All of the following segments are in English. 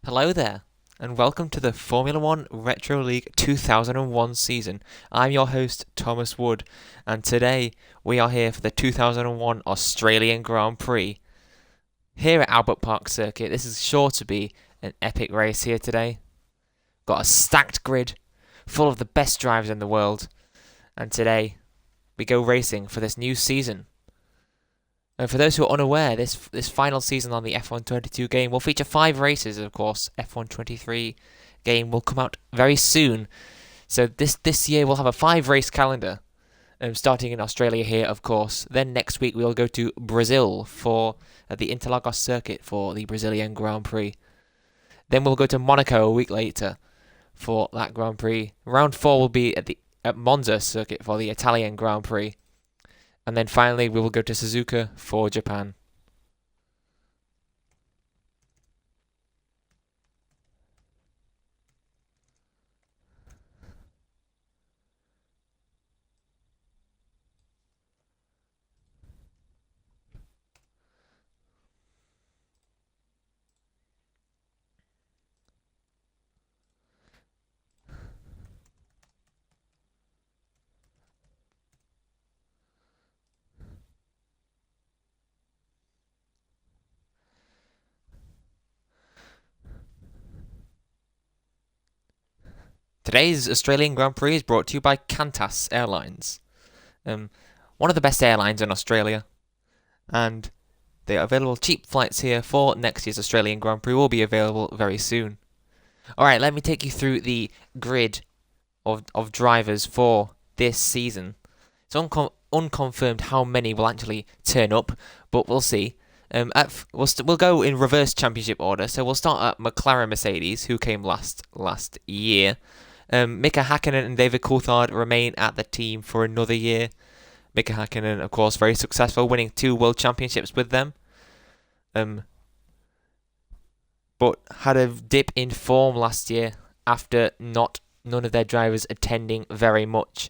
Hello there, and welcome to the Formula One Retro League 2001 season. I'm your host, Thomas Wood, and today we are here for the 2001 Australian Grand Prix. Here at Albert Park Circuit, this is sure to be an epic race here today. Got a stacked grid, full of the best drivers in the world, and today we go racing for this new season. And for those who are unaware, this final season on the F122 game will feature 5 races, of course. F123 game will come out very soon. So this year we'll have a 5-race calendar, starting in Australia here, of course. Then next week we'll go to Brazil for the Interlagos circuit for the Brazilian Grand Prix. Then we'll go to Monaco a week later for that Grand Prix. Round 4 will be at Monza circuit for the Italian Grand Prix. And then finally, we will go to Suzuka for Japan. Today's Australian Grand Prix is brought to you by Qantas Airlines. One of the best airlines in Australia. And they are available cheap flights here for next year's Australian Grand Prix will be available very soon. Alright, let me take you through the grid of drivers for this season. It's unconfirmed how many will actually turn up, but we'll see. We'll go in reverse championship order. So we'll start at McLaren Mercedes, who came last year. Mika Hakkinen and David Coulthard remain at the team for another year. Mika Hakkinen, of course, very successful, winning 2 world championships with them. But had a dip in form last year after none of their drivers attending very much.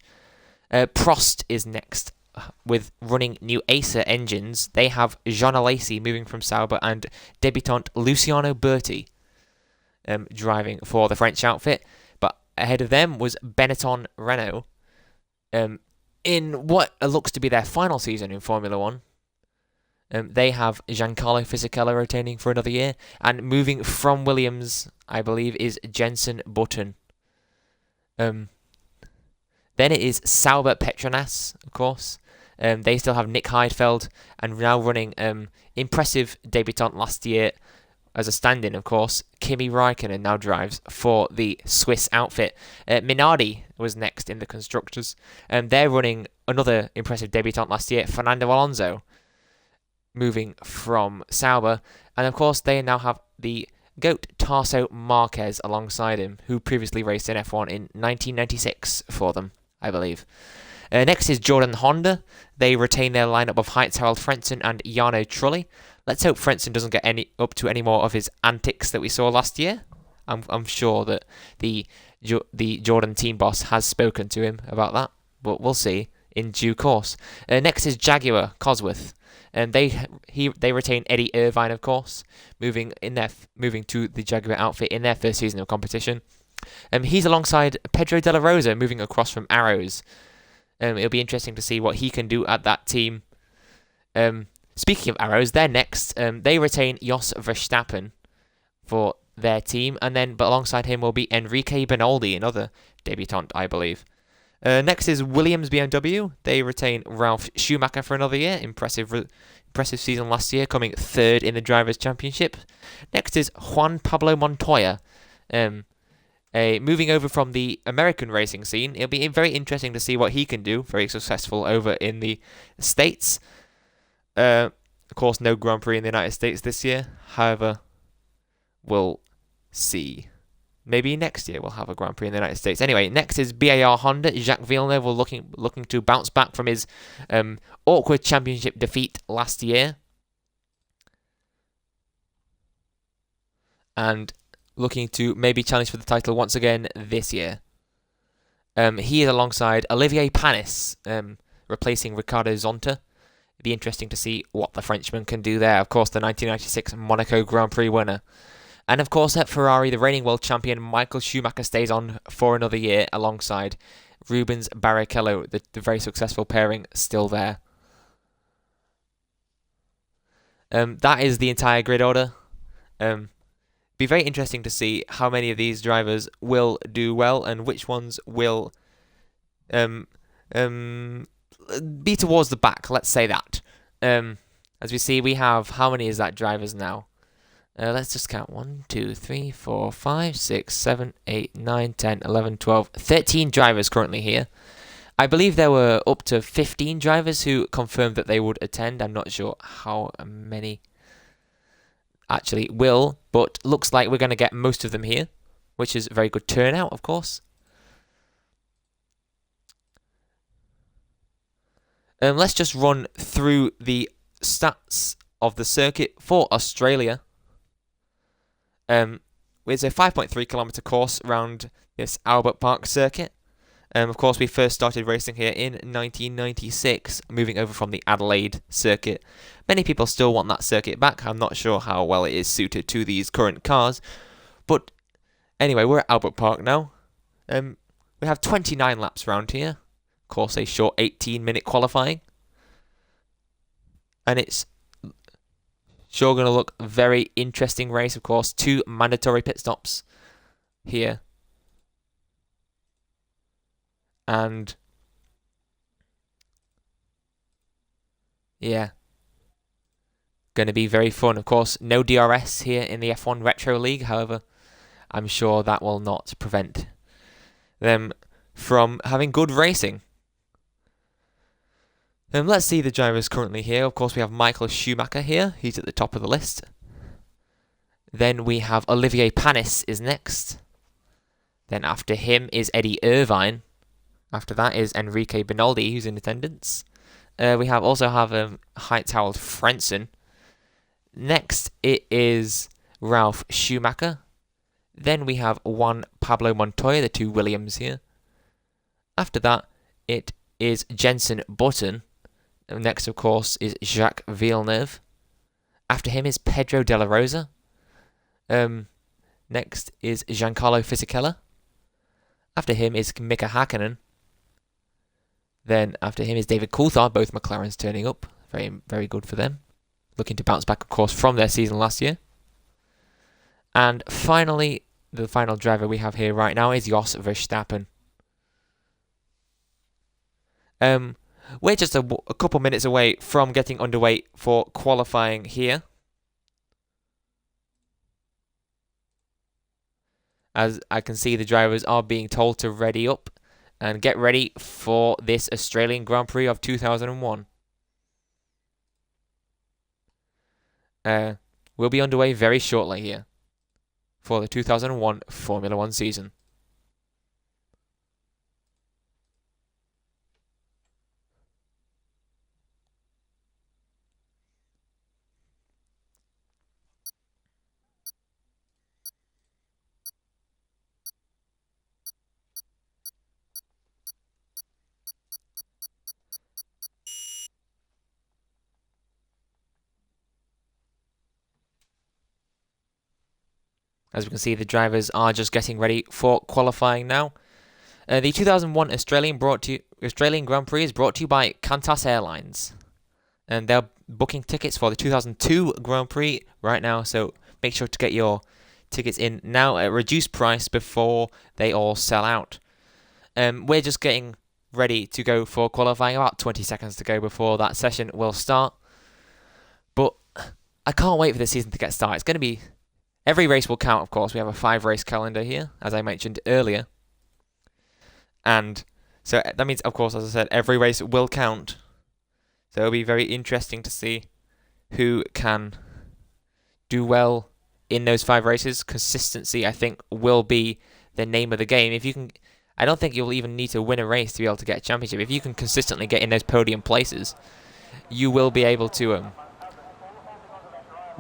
Prost is next with running new Acer engines. They have Jean Alesi moving from Sauber and debutant Luciano Berti driving for the French outfit. But ahead of them was Benetton Renault in what looks to be their final season in Formula One. They have Giancarlo Fisichella retaining for another year, and moving from Williams, I believe, is Jenson Button. Then it is Sauber Petronas, of course. They still have Nick Heidfeld, and now running impressive debutant last year as a stand-in, of course. Kimi Räikkönen now drives for the Swiss outfit. Minardi was next in the constructors. They're running another impressive debutant last year, Fernando Alonso, moving from Sauber. And of course, they now have the GOAT Tarso Marquez alongside him, who previously raced in F1 in 1996 for them, I believe. Next is Jordan Honda. They retain their lineup of Heitz Harald Frentzen and Jarno Trulli. Let's hope Frentzen doesn't get up to any more of his antics that we saw last year. I'm sure that the Jordan team boss has spoken to him about that, but we'll see in due course. Next is Jaguar Cosworth. And they retain Eddie Irvine, of course, moving to the Jaguar outfit in their first season of competition. He's alongside Pedro de la Rosa, moving across from Arrows. It'll be interesting to see what he can do at that team. Speaking of Arrows, they're next. They retain Jos Verstappen for their team, but alongside him will be Enrique Benoldi, another debutant, I believe. Next is Williams BMW. They retain Ralf Schumacher for another year. Impressive season last year, coming 3rd in the Drivers' Championship. Next is Juan Pablo Montoya. Moving over from the American racing scene, it'll be very interesting to see what he can do. Very successful over in the States. Of course, no Grand Prix in the United States this year. However, we'll see. Maybe next year we'll have a Grand Prix in the United States. Anyway, next is BAR Honda. Jacques Villeneuve looking to bounce back from his awkward championship defeat last year. And looking to maybe challenge for the title once again this year. He is alongside Olivier Panis, replacing Ricardo Zonta. It'd be interesting to see what the Frenchman can do there. Of course, the 1996 Monaco Grand Prix winner. And of course, at Ferrari, the reigning world champion Michael Schumacher stays on for another year alongside Rubens Barrichello, the very successful pairing, still there. That is the entire grid order. Be very interesting to see how many of these drivers will do well and which ones will be towards the back. Let's say that. As we see, we have, how many is that drivers now? Let's just count 1, 2, 3, 4, 5, 6, 7, 8, 9, 10, 11, 12, 13 drivers currently here. I believe there were up to 15 drivers who confirmed that they would attend. I'm not sure how many actually will, but looks like we're going to get most of them here, which is a very good turnout, of course. Let's just run through the stats of the circuit for Australia. It's a 5.3 kilometre course around this Albert Park circuit. Of course, we first started racing here in 1996, moving over from the Adelaide circuit. Many people still want that circuit back. I'm not sure how well it is suited to these current cars. But anyway, we're at Albert Park now. We have 29 laps around here. Of course, a short 18-minute qualifying. And it's sure going to look a very interesting race, of course. 2 mandatory pit stops here. And yeah, going to be very fun. Of course, no DRS here in the F1 Retro League. However, I'm sure that will not prevent them from having good racing. Let's see the drivers currently here. Of course, we have Michael Schumacher here. He's at the top of the list. Then we have Olivier Panis is next. Then after him is Eddie Irvine. After that is Enrique Benaldi, who's in attendance. We also have Heitharold Frentzen. Next, it is Ralf Schumacher. Then we have Juan Pablo Montoya, the 2 Williams here. After that, it is Jenson Button. Next, of course, is Jacques Villeneuve. After him is Pedro de la Rosa. Next is Giancarlo Fisichella. After him is Mika Hakkinen. Then after him is David Coulthard, both McLarens turning up. Very, very good for them. Looking to bounce back, of course, from their season last year. And finally, the final driver we have here right now is Jos Verstappen. We're just a couple minutes away from getting underway for qualifying here. As I can see, the drivers are being told to ready up and get ready for this Australian Grand Prix of 2001. We'll be underway very shortly here for the 2001 Formula 1 season. As we can see, the drivers are just getting ready for qualifying now. The 2001 Australian Grand Prix is brought to you by Qantas Airlines. And they're booking tickets for the 2002 Grand Prix right now, so make sure to get your tickets in now at a reduced price before they all sell out. We're just getting ready to go for qualifying, about 20 seconds to go before that session will start. But I can't wait for the season to get started. It's going to be... Every race will count, of course. We have a 5-race calendar here, as I mentioned earlier. And so that means, of course, as I said, every race will count. So it'll be very interesting to see who can do well in those 5 races. Consistency, I think, will be the name of the game. If you can, I don't think you'll even need to win a race to be able to get a championship. If you can consistently get in those podium places, you will be able to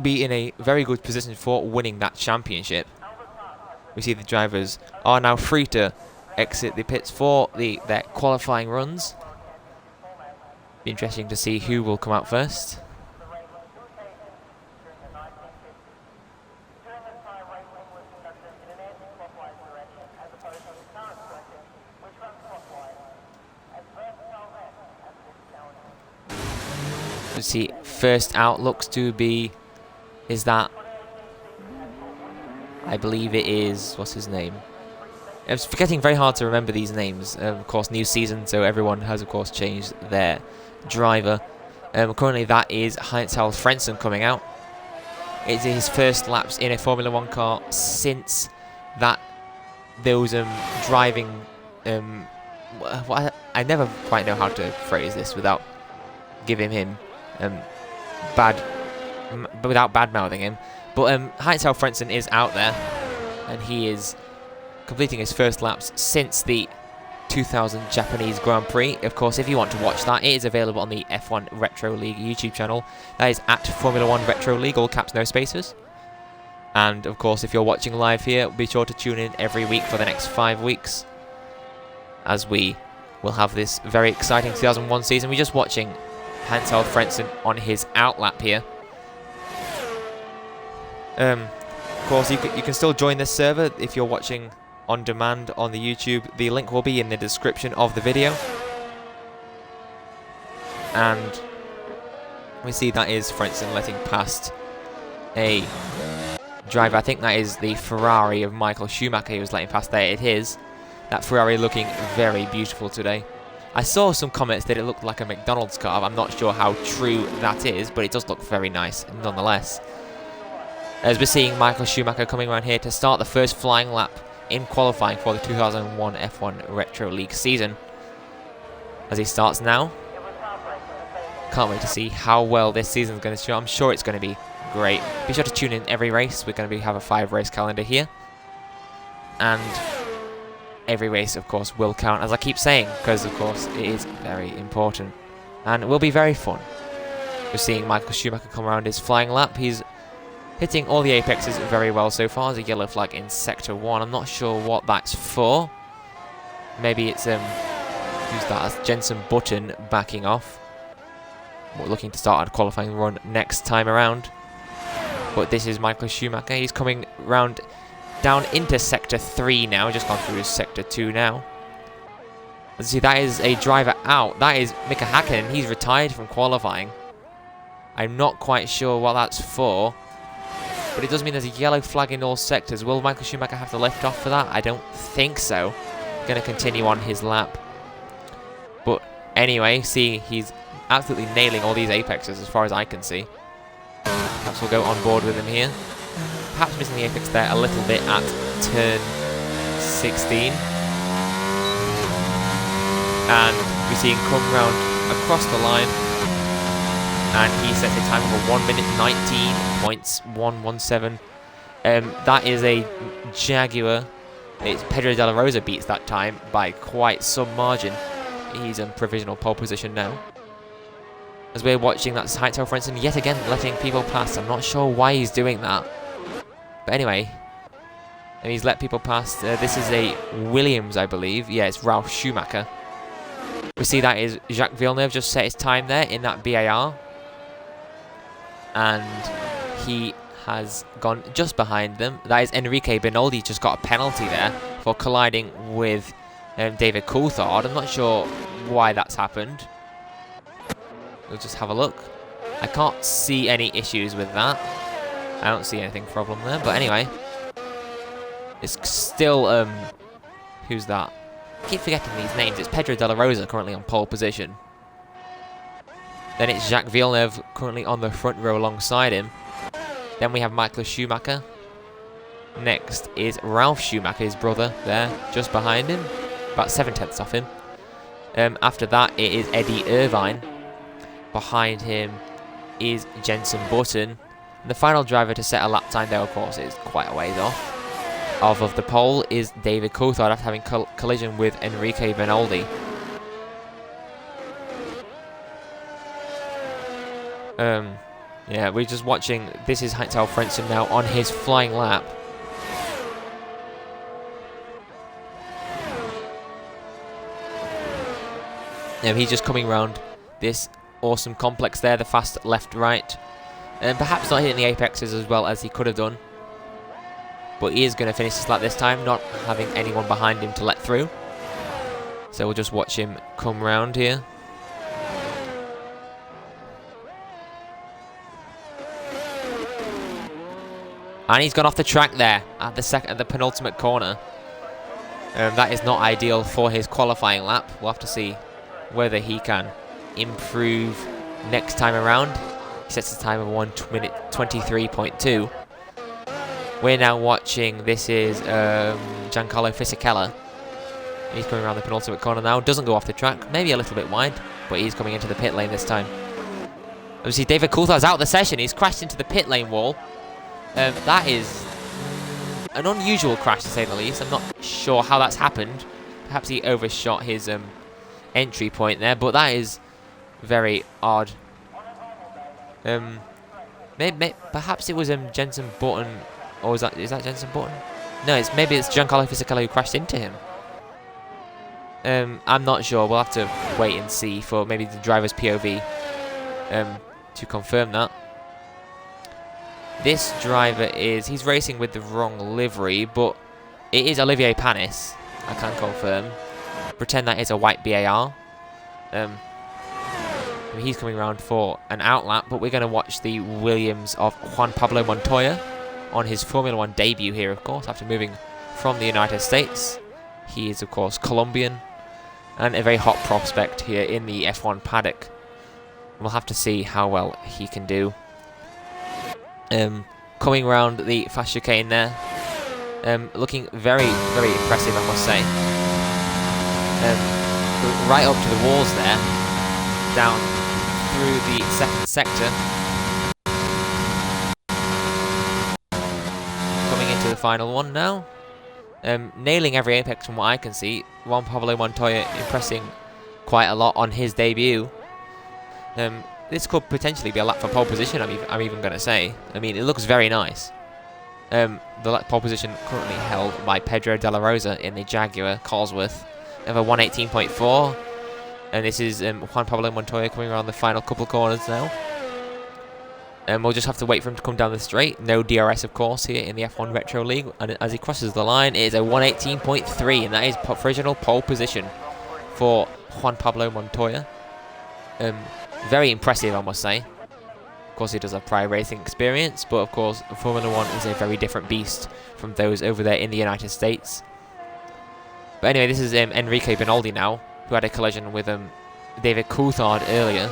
be in a very good position for winning that championship. We see the drivers are now free to exit the pits for their qualifying runs. Be interesting to see who will come out first. Let's see, first out looks to be, is that, I believe it is, what's his name? I'm forgetting, very hard to remember these names. Of course, new season, so everyone has, of course, changed their driver. Currently, that is Heinz-Harald Frentzen coming out. It's his first laps in a Formula 1 car since that those driving... I never quite know how to phrase this without giving him without bad-mouthing him. But Heinz-Harald Frentzen is out there, and he is completing his first laps since the 2000 Japanese Grand Prix. Of course, if you want to watch that, it is available on the F1 Retro League YouTube channel. That is at Formula 1 Retro League, all caps, no spaces. And of course, if you're watching live here, be sure to tune in every week for the next 5 weeks, as we will have this very exciting 2001 season. We're just watching Heinz-Harald Frentzen on his outlap here. Of course, you can still join this server if you're watching on demand on the YouTube. The link will be in the description of the video. And we see that is Frentzen letting past a driver. I think that is the Ferrari of Michael Schumacher he was letting past there. It is. That Ferrari looking very beautiful today. I saw some comments that it looked like a McDonald's car. I'm not sure how true that is, but it does look very nice nonetheless. As we're seeing Michael Schumacher coming around here to start the first flying lap in qualifying for the 2001 F1 Retro League season. As he starts now. Can't wait to see how well this season is going to show. I'm sure it's going to be great. Be sure to tune in every race. We're going to have a 5-race calendar here. And every race, of course, will count, as I keep saying, because, of course, it is very important. And it will be very fun. We're seeing Michael Schumacher come around his flying lap. He's hitting all the apexes very well so far. There's a yellow flag in Sector 1. I'm not sure what that's for. Maybe it's, who's that? That's Jenson Button backing off. We're looking to start a qualifying run next time around. But this is Michael Schumacher. He's coming round down into Sector 3 now. Just gone through his Sector 2 now. Let's see, that is a driver out. That is Mika Häkkinen. He's retired from qualifying. I'm not quite sure what that's for. But it does mean there's a yellow flag in all sectors. Will Michael Schumacher have to lift off for that? I don't think so. Going to continue on his lap. But anyway, see, he's absolutely nailing all these apexes as far as I can see. Perhaps we'll go on board with him here. Perhaps missing the apex there a little bit at turn 16. And we see him come round across the line. And he sets a time of 1 minute 19.117. That is a Jaguar. It's Pedro de la Rosa beats that time by quite some margin. He's in provisional pole position now. As we're watching, that's Heinz-Harald Frentzen yet again letting people pass. I'm not sure why he's doing that. But anyway, and he's let people pass. This is a Williams, I believe. Yeah, it's Ralf Schumacher. We see that is Jacques Villeneuve just set his time there in that BAR. And he has gone just behind them. That is Enrique Bernoldi just got a penalty there for colliding with David Coulthard. I'm not sure why that's happened. We'll just have a look. I can't see any issues with that. I don't see anything problem there. But anyway, it's still who's that? I keep forgetting these names. It's Pedro de la Rosa currently on pole position. Then it's Jacques Villeneuve currently on the front row alongside him. Then we have Michael Schumacher. Next is Ralf Schumacher, his brother, there, just behind him. About 7/10 off him. After that, it is Eddie Irvine. Behind him is Jenson Button. And the final driver to set a lap time there, of course, is quite a ways off. Off of the pole is David Coulthard after having collision with Enrique Bernoldi. Yeah, we're just watching. This is Heinz-Harald Frentzen now on his flying lap. He's just coming round this awesome complex there, the fast left-right. And perhaps not hitting the apexes as well as he could have done. But he is going to finish this lap this time, not having anyone behind him to let through. So we'll just watch him come round here. And he's gone off the track there at the penultimate corner. That is not ideal for his qualifying lap. We'll have to see whether he can improve next time around. He sets a time of 1 minute 23.2. We're now watching, this is Giancarlo Fisichella. He's coming around the penultimate corner now. Doesn't go off the track, maybe a little bit wide, but he's coming into the pit lane this time. Obviously, David Coulthard's out of the session. He's crashed into the pit lane wall. That is an unusual crash, to say the least. I'm not sure how that's happened. Perhaps he overshot his entry point there, but that is very odd. Perhaps it was Jenson Button, or is that Jenson Button? No, maybe it's Giancarlo Fisichella who crashed into him. I'm not sure. We'll have to wait and see for maybe the driver's POV to confirm that. This driver he's racing with the wrong livery, but it is Olivier Panis. I can confirm. Pretend that is a white BAR. He's coming around for an outlap, but we're going to watch the Williams of Juan Pablo Montoya on his Formula 1 debut here, of course, after moving from the United States. He is, of course, Colombian and a very hot prospect here in the F1 paddock. We'll have to see how well he can do. Coming round the fast chicane there, looking very, very impressive, I must say. Right up to the walls there, down through the second sector. Coming into the final one now. Nailing every apex from what I can see. Juan Pablo Montoya impressing quite a lot on his debut. This could potentially be a lap for pole position, I'm even going to say. I mean, it looks very nice. The pole position currently held by Pedro de la Rosa in the Jaguar Colesworth of a 118.4. And this is Juan Pablo Montoya coming around the final couple corners now. We'll just have to wait for him to come down the straight. No DRS, of course, here in the F1 Retro League. And as he crosses the line, it is a 118.3, and that is provisional pole position for Juan Pablo Montoya. Very impressive, I must say. Of course, he does have prior racing experience, but of course, Formula 1 is a very different beast from those over there in the United States. But anyway, this is Enrique Benaldi now, who had a collision with David Coulthard earlier.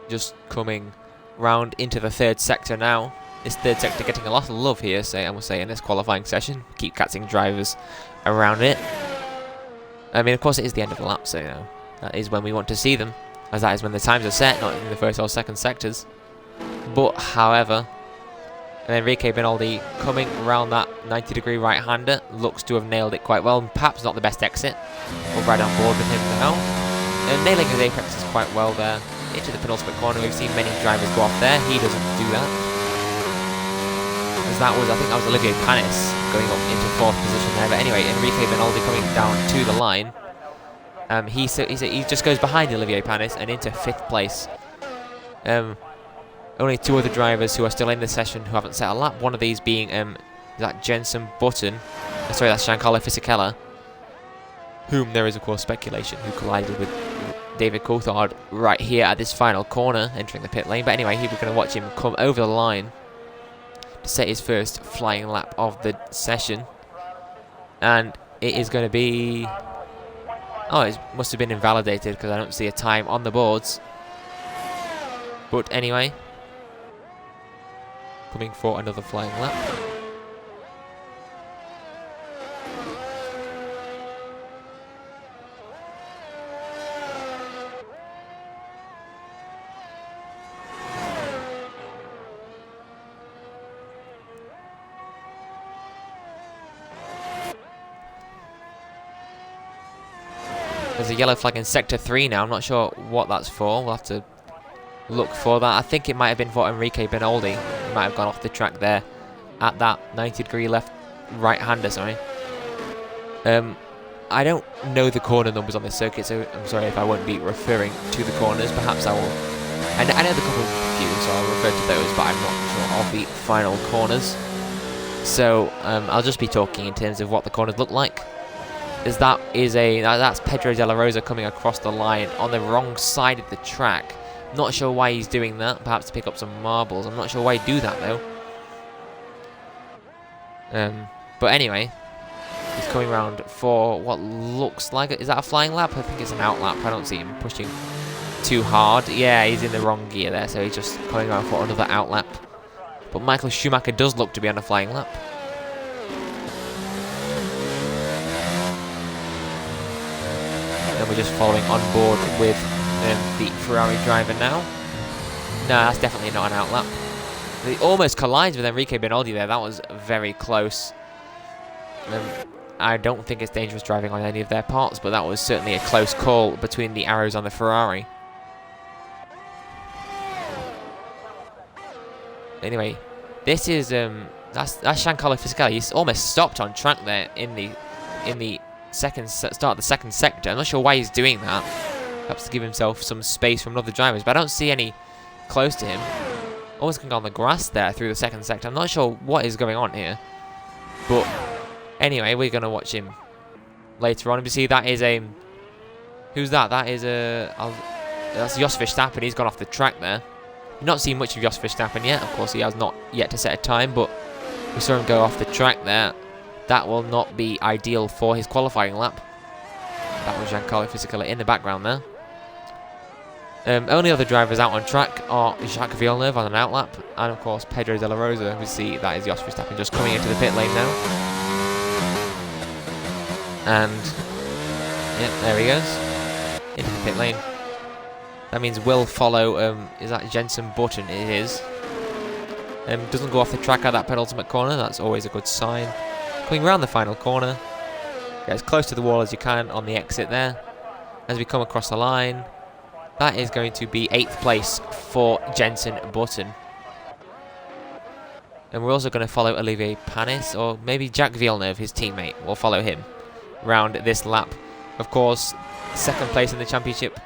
Just coming round into the third sector now. This third sector getting a lot of love here, I must say, in this qualifying session. Keep catching drivers around it. I mean, of course, it is the end of the lap, so you know, that is when we want to see them, as that is when the times are set, not in the first or second sectors. But, however, Enrique Benaldi coming around that 90-degree right-hander looks to have nailed it quite well, and perhaps not the best exit. We're right on board with him now. And nailing his apex is quite well there. Into the penultimate corner, we've seen many drivers go off there. He doesn't do that. As I think that was Olivier Panis going up into fourth position there. But anyway, Enrique Benaldi coming down to the line. He just goes behind Olivier Panis and into fifth place. Only two other drivers who are still in the session who haven't set a lap. One of these being that Jenson Button. Sorry, that's Giancarlo Fisichella, whom there is, of course, speculation who collided with David Coulthard right here at this final corner, entering the pit lane. But anyway, we're going to watch him come over the line to set his first flying lap of the session. And it is going to be... Oh, it must have been invalidated because I don't see a time on the boards. But anyway, coming for another flying lap. There's a yellow flag in Sector 3 now. I'm not sure what that's for. We'll have to look for that. I think it might have been for Enrique Benaldi. He might have gone off the track there at that 90-degree right-hander, sorry. I don't know the corner numbers on this circuit, so I'm sorry if I won't be referring to the corners. Perhaps I will. I know the couple few, so I'll refer to those, but I'm not sure of the final corners. So I'll just be talking in terms of what the corners look like. As that's Pedro de la Rosa coming across the line on the wrong side of the track, Not sure why he's doing that. Perhaps to pick up some marbles. I'm not sure why he'd do that though. But anyway, he's coming round for what looks like is that a flying lap? I think it's an out lap. I don't see him pushing too hard. Yeah, he's in the wrong gear there, so he's just coming around for another out lap. But Michael Schumacher does look to be on a flying lap. And we're just following on board with the Ferrari driver now. No, that's definitely not an out lap. He almost collides with Enrique Benaldi there. That was very close. I don't think it's dangerous driving on any of their parts, but that was certainly a close call between the arrows on the Ferrari. Anyway, this is that's Giancarlo Fisichella. He's almost stopped on track there in the start of the second sector. I'm not sure why he's doing that. Perhaps to give himself some space from other drivers, but I don't see any close to him. Almost going on the grass there through the second sector. I'm not sure what is going on here, but anyway, we're gonna watch him later on. You see, that is a who's that? That is that's Jos Verstappen. He's gone off the track there. You've not seen much of Jos Verstappen yet. Of course, he has not yet to set a time, but we saw him go off the track there. That will not be ideal for his qualifying lap. That was Giancarlo Fisichella in the background there. Only other drivers out on track are Jacques Villeneuve on an out lap, and of course Pedro de la Rosa. We see that is Jos Verstappen just coming into the pit lane now. And yep, there he goes into the pit lane. That means we'll follow. Is that Jenson Button? It is. Doesn't go off the track at that penultimate corner. That's always a good sign. Coming around the final corner, get as close to the wall as you can on the exit there. As we come across the line, that is going to be 8th place for Jenson Button. And we're also going to follow Olivier Panis, or maybe Jacques Villeneuve, his teammate. We'll follow him round this lap. Of course, second place in the championship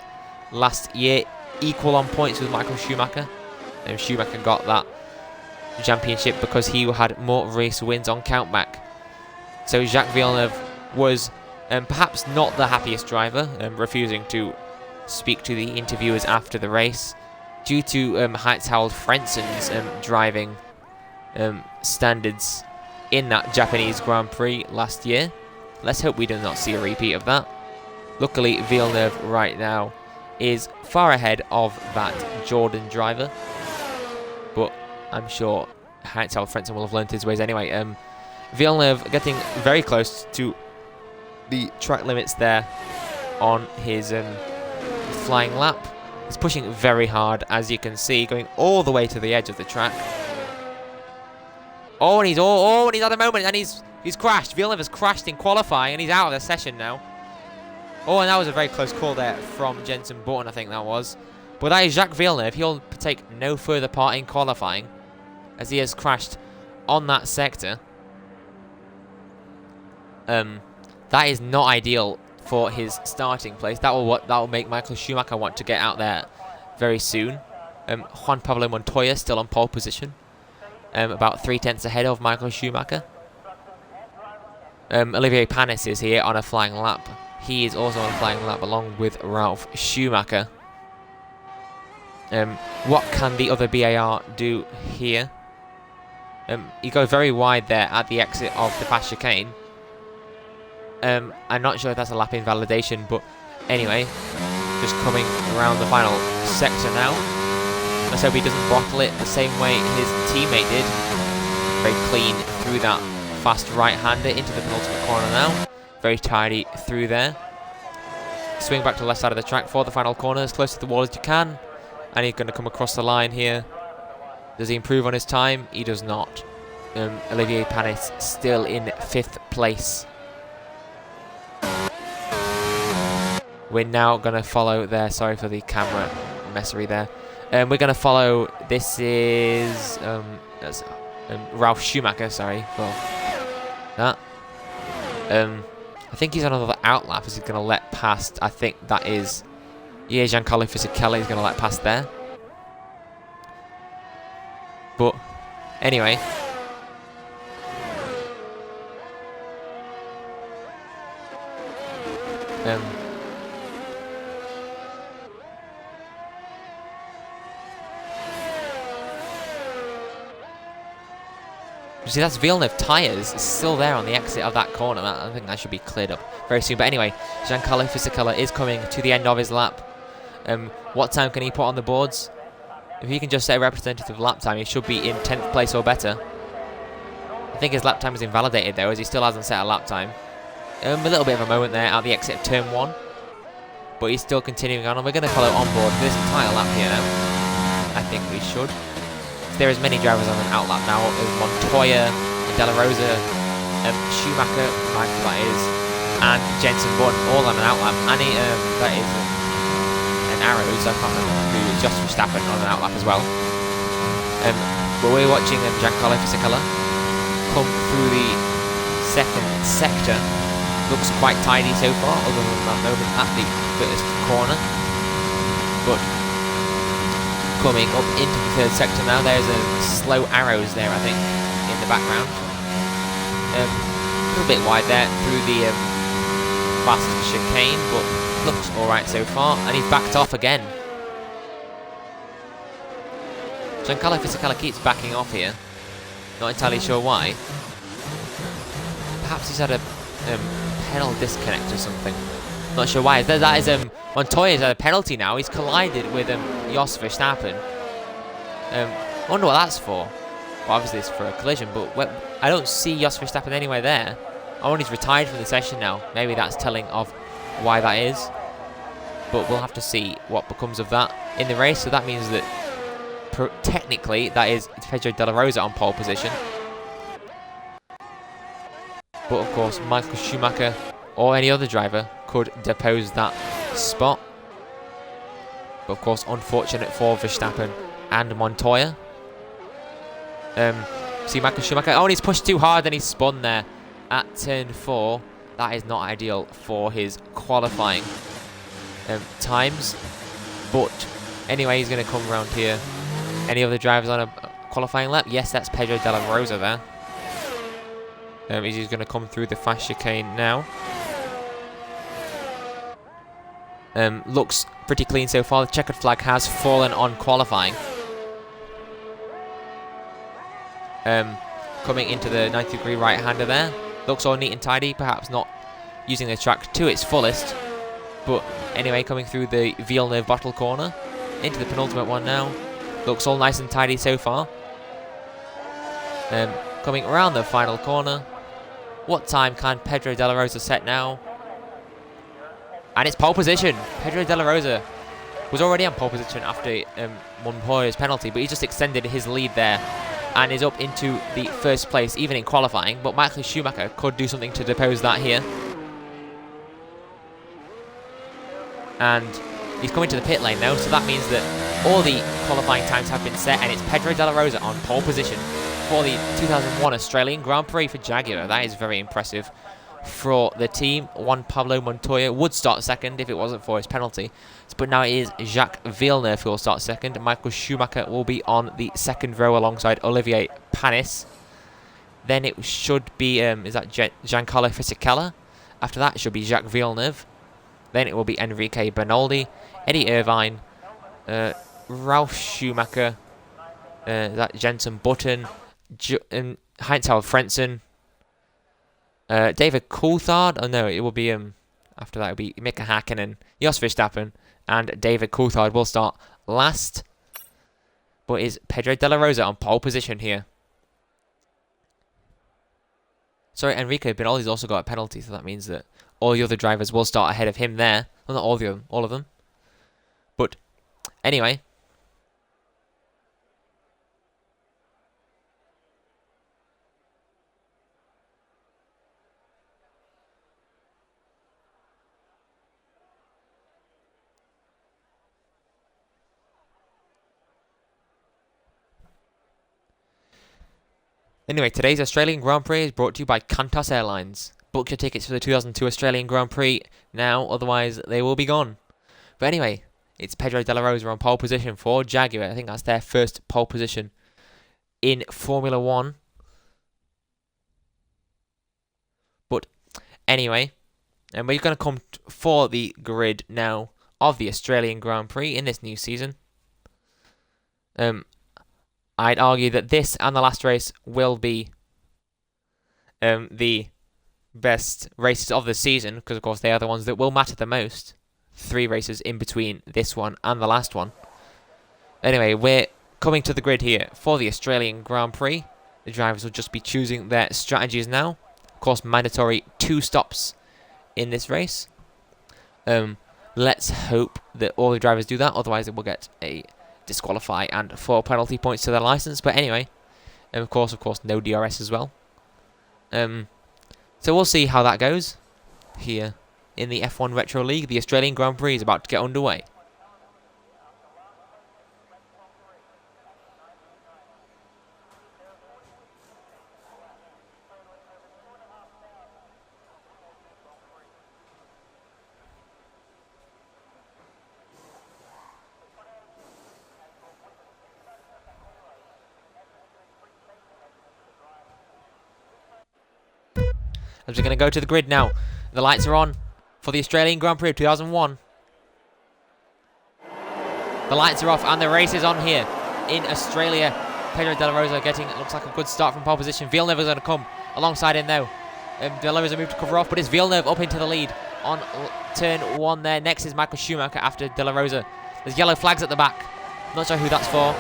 last year, equal on points with Michael Schumacher. And Schumacher got that championship because he had more race wins on countback. So Jacques Villeneuve was perhaps not the happiest driver, refusing to speak to the interviewers after the race due to Heinz-Harald Frenzen's driving standards in that Japanese Grand Prix last year. Let's hope we do not see a repeat of that. Luckily, Villeneuve right now is far ahead of that Jordan driver, but I'm sure Heinz-Harald Frentzen will have learnt his ways anyway. Villeneuve getting very close to the track limits there on his flying lap. He's pushing very hard, as you can see, going all the way to the edge of the track. Oh, and he's at the moment, and he's crashed. Villeneuve has crashed in qualifying, and he's out of the session now. Oh, and that was a very close call there from Jenson Button, I think that was. But that is Jacques Villeneuve. He'll take no further part in qualifying, as he has crashed on that sector. That is not ideal for his starting place. That will make Michael Schumacher want to get out there very soon. Juan Pablo Montoya still on pole position, about 3/10 ahead of Michael Schumacher. Olivier Panis is here on a flying lap. He is also on a flying lap along with Ralf Schumacher. What can the other BAR do here? You go very wide there at the exit of the fast chicane. I'm not sure if that's a lap invalidation, but anyway, just coming around the final sector now. Let's hope he doesn't bottle it the same way his teammate did. Very clean through that fast right-hander into the penultimate corner now. Very tidy through there. Swing back to the left side of the track for the final corner, as close to the wall as you can. And he's going to come across the line here. Does he improve on his time? He does not. Olivier Panis still in 5th place. We're now going to follow there. Sorry for the camera messery there. We're going to follow. This is that's, Ralf Schumacher. Sorry for that. I think he's on another out lap as he's going to let past. I think that is. Yeah, Giancarlo Fisichella is going to let past there. But anyway. You see, that's Villeneuve tyres still there on the exit of that corner. I think that should be cleared up very soon. But anyway, Giancarlo Fisichella is coming to the end of his lap. What time can he put on the boards? If he can just set a representative lap time, he should be in 10th place or better. I think his lap time is invalidated though, as he still hasn't set a lap time. A little bit of a moment there at the exit of turn 1. But he's still continuing on, and we're going to follow on board for this entire lap here now. I think we should. There is many drivers on an outlap now. Montoya, De La Rosa, Schumacher, Michael that is, and Jenson Button all on an outlap. And that is an Arrows, I can't remember who, just Verstappen on an outlap as well. But we're watching Giancarlo Fisichella come through the second sector. Looks quite tidy so far, other than that moment at the first corner. But coming up into the third sector now, there's a slow Arrows there, I think, in the background. A little bit wide there through the fast chicane, but looks alright so far, and he's backed off again. Giancarlo Fisichella keeps backing off here. Not entirely sure why. Perhaps he's had a pedal disconnect or something. Not sure why. That is Montoya's had a penalty now. He's collided with Jos Verstappen. I wonder what that's for. Well, obviously it's for a collision, but I don't see Jos Verstappen anywhere there. I wonder he's retired from the session now. Maybe that's telling of why that is. But we'll have to see what becomes of that in the race. So that means that technically that is Pedro De La Rosa on pole position. But of course, Michael Schumacher or any other driver could depose that spot. But of course, unfortunate for Verstappen and Montoya. See Michael Schumacher. Oh, and he's pushed too hard and he's spun there at turn 4. That is not ideal for his qualifying times. But anyway, he's going to come around here. Any other drivers on a qualifying lap? Yes, that's Pedro De La Rosa there. He's going to come through the fast chicane now. Looks pretty clean so far. The checkered flag has fallen on qualifying. Coming into the 90-degree right-hander there. Looks all neat and tidy. Perhaps not using the track to its fullest. But anyway, coming through the Villeneuve bottle corner. Into the penultimate one now. Looks all nice and tidy so far. Coming around the final corner. What time can Pedro De La Rosa set now? And it's pole position. Pedro De La Rosa was already on pole position after Montoya's penalty, but he just extended his lead there and is up into the first place, even in qualifying. But Michael Schumacher could do something to depose that here. And he's coming to the pit lane now, so that means that all the qualifying times have been set, and it's Pedro De La Rosa on pole position for the 2001 Australian Grand Prix for Jaguar. That is very impressive for the team. Juan Pablo Montoya would start second if it wasn't for his penalty. But now it is Jacques Villeneuve who will start second. Michael Schumacher will be on the second row alongside Olivier Panis. Then it should be, is that Giancarlo Fisichella? After that, it should be Jacques Villeneuve. Then it will be Enrique Bernoldi, Eddie Irvine, Ralf Schumacher, that Jenson Button, Heinz-Harald Frentzen, David Coulthard. Oh no, it will be after that it will be Mika Hakkinen, Jos Verstappen, and David Coulthard will start last. But is Pedro De La Rosa on pole position here? Sorry, Enrique Bernoldi's also got a penalty, so that means that all the other drivers will start ahead of him there. Well, not all of them. But anyway. Anyway, today's Australian Grand Prix is brought to you by Qantas Airlines. Book your tickets for the 2002 Australian Grand Prix now, otherwise they will be gone. But anyway, it's Pedro De La Rosa on pole position for Jaguar. I think that's their first pole position in Formula 1. But anyway, and we're going to come for the grid now of the Australian Grand Prix in this new season. I'd argue that this and the last race will be the best races of the season, because of course they are the ones that will matter the most. 3 races in between this one and the last one. Anyway, we're coming to the grid here for the Australian Grand Prix. The drivers will just be choosing their strategies now. Of course, mandatory 2 stops in this race. Let's hope that all the drivers do that, otherwise they will get a disqualify and 4 penalty points to their license. But anyway, and of course, no DRS as well. So we'll see how that goes here in the F1 Retro League. The Australian Grand Prix is about to get underway. As we're going to go to the grid now. The lights are on for the Australian Grand Prix of 2001. The lights are off and the race is on here in Australia. Pedro De La Rosa getting, looks like a good start from pole position. Villeneuve is going to come alongside him now. De La Rosa moved to cover off, but it's Villeneuve up into the lead on turn 1 there. Next is Michael Schumacher after De La Rosa. There's yellow flags at the back. Not sure who that's for.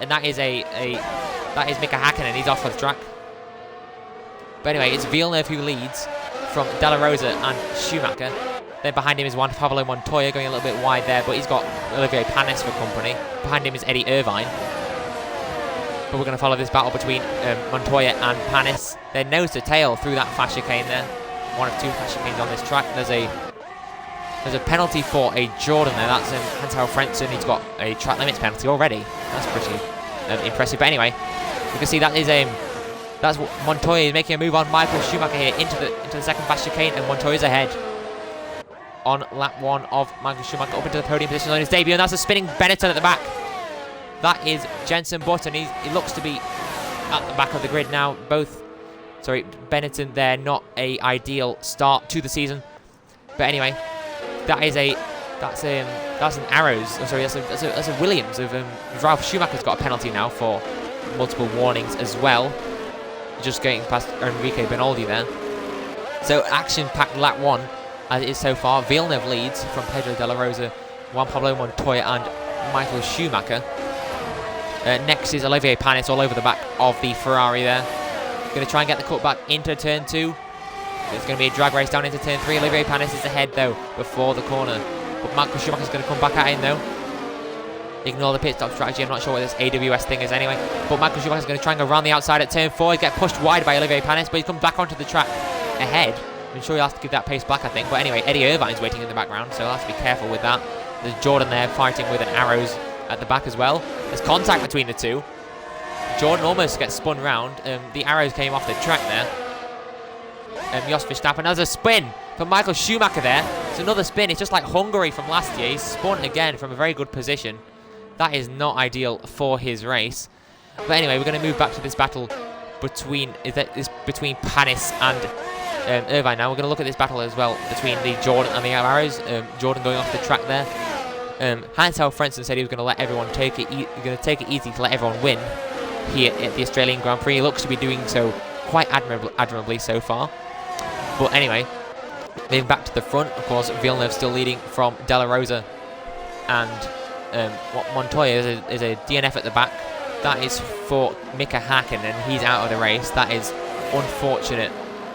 And that is that is Mika Hakkinen. He's off the track. But anyway, it's Villeneuve who leads from De La Rosa and Schumacher. Then behind him is Juan Pablo Montoya going a little bit wide there, but he's got Olivier Panis for company. Behind him is Eddie Irvine. But we're going to follow this battle between Montoya and Panis. They're nose to tail through that fast chicane there. One of 2 fast chicanes on this track. There's a penalty for a Jordan there. That's Hans-Harald Frentzen. He's got a track limits penalty already. That's pretty impressive. But anyway, you can see that is that's Montoya is making a move on Michael Schumacher here into the second fast chicane, and Montoya's ahead on lap 1 of Michael Schumacher up into the podium position on his debut, and that's a spinning Benetton at the back. That is Jenson Button. He looks to be at the back of the grid now. Benetton there, not a ideal start to the season. But anyway, that's an Arrows. Oh, sorry, that's a Williams of Ralph Schumacher's got a penalty now for multiple warnings as well. Just getting past Enrique Benoldi there. So action-packed lap 1 as it is so far. Villeneuve leads from Pedro De La Rosa, Juan Pablo Montoya and Michael Schumacher. Next is Olivier Panis all over the back of the Ferrari there. Going to try and get the cut back into turn 2. It's going to be a drag race down into turn 3. Olivier Panis is ahead though before the corner. But Michael Schumacher's going to come back at him though. Ignore the pit stop strategy. I'm not sure what this AWS thing is anyway. But Michael Schumacher's going to try and go around the outside at turn 4. He's get pushed wide by Olivier Panis, but he's come back onto the track ahead. I'm sure he'll have to give that pace back, I think. But anyway, Eddie Irvine's waiting in the background, so he'll have to be careful with that. There's Jordan there fighting with an Arrows at the back as well. There's contact between the two. Jordan almost gets spun round. The Arrows came off the track there. Jos Verstappen has a spin for Michael Schumacher there. It's another spin. It's just like Hungary from last year. He's spun again from a very good position. That is not ideal for his race. But anyway, we're going to move back to this battle between Panis and Irvine. Now we're going to look at this battle as well between the Jordan and the Arrows. Jordan going off the track there. Hans-Harald Frentzen said he was going to let everyone take it easy to let everyone win here at the Australian Grand Prix. He looks to be doing so quite admirably so far. But anyway, moving back to the front, of course, Villeneuve still leading from De La Rosa, and Montoya is a DNF at the back. That is for Mika Hakkinen, and he's out of the race. That is unfortunate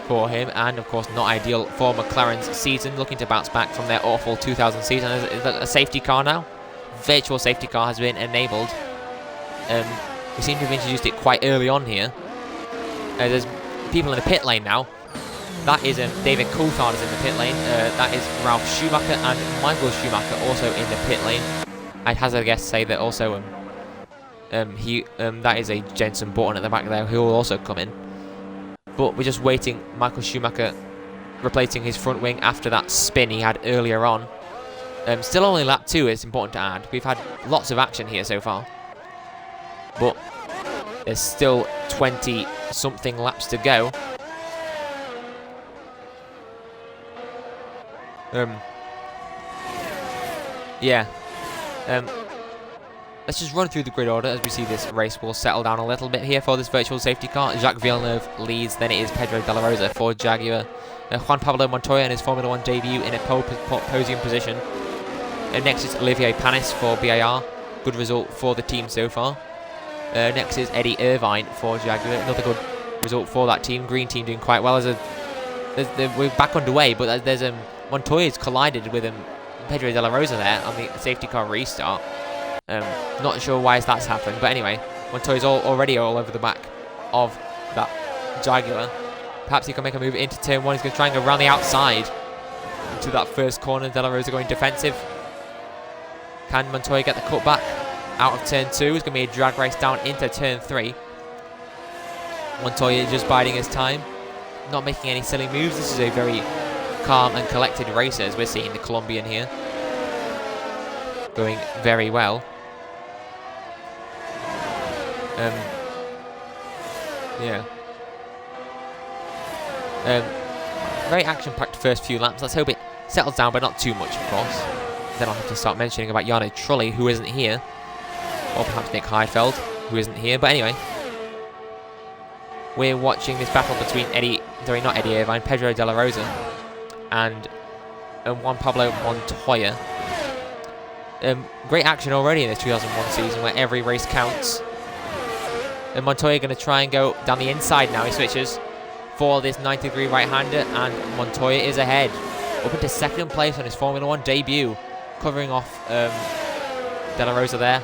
for him, and of course not ideal for McLaren's season, looking to bounce back from their awful 2000 season. Is that a safety car now? Virtual safety car has been enabled. We seem to have introduced it quite early on here. There's people in the pit lane now. That is David Coulthard is in the pit lane. That is Ralph Schumacher and Michael Schumacher also in the pit lane. I'd hazard a guess to say that also that is a Jenson Button at the back there who will also come in. But we're just waiting. Michael Schumacher replacing his front wing after that spin he had earlier on. Still only lap 2, it's important to add. We've had lots of action here so far. But there's still 20-something laps to go. let's just run through the grid order as we see this race will settle down a little bit here for this virtual safety car. Jacques Villeneuve leads, then it is Pedro de la Rosa for Jaguar. Juan Pablo Montoya in his Formula 1 debut in a podium position. Next is Olivier Panis for BAR. Good result for the team so far. Next is Eddie Irvine for Jaguar. Another good result for that team. Green team doing quite well. We're back underway, but there's Montoya's collided with Pedro de la Rosa there on the safety car restart. Not sure why that's happened, but anyway, Montoya's already all over the back of that Jaguar. Perhaps he can make a move into turn 1. He's going to try and go around the outside into that first corner. De La Rosa going defensive. Can Montoya get the cutback out of turn 2? It's going to be a drag race down into turn 3. Montoya just biding his time, not making any silly moves. This is a very calm and collected racer, as we're seeing the Colombian here. Going very well. Yeah. Very action-packed first few laps. Let's hope it settles down, but not too much, of course. Then I'll have to start mentioning about Jarno Trulli, who isn't here. Or perhaps Nick Heidfeld, who isn't here. But anyway, we're watching this battle between Pedro de la Rosa and Juan Pablo Montoya. Great action already in this 2001 season where every race counts. And Montoya going to try and go down the inside now. He switches for this 90-degree right-hander, and Montoya is ahead. Up into second place on his Formula 1 debut, covering off De La Rosa there.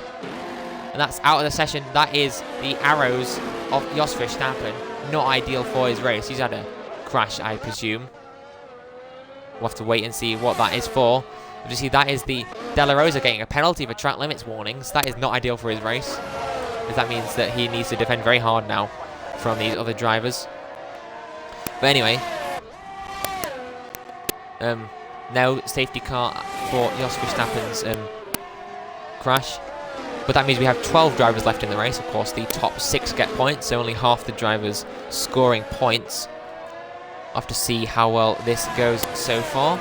And that's out of the session. That is the arrows of Jos Verstappen. Not ideal for his race. He's had a crash, I presume. We'll have to wait and see what that is for. But you see, that is the De La Rosa getting a penalty for track limits warnings. That is not ideal for his race, as that means that he needs to defend very hard now from these other drivers. But anyway, now safety car for Jos Verstappen's crash. But that means we have 12 drivers left in the race. Of course, the top 6 get points, so only half the drivers scoring points. I'll have to see how well this goes so far.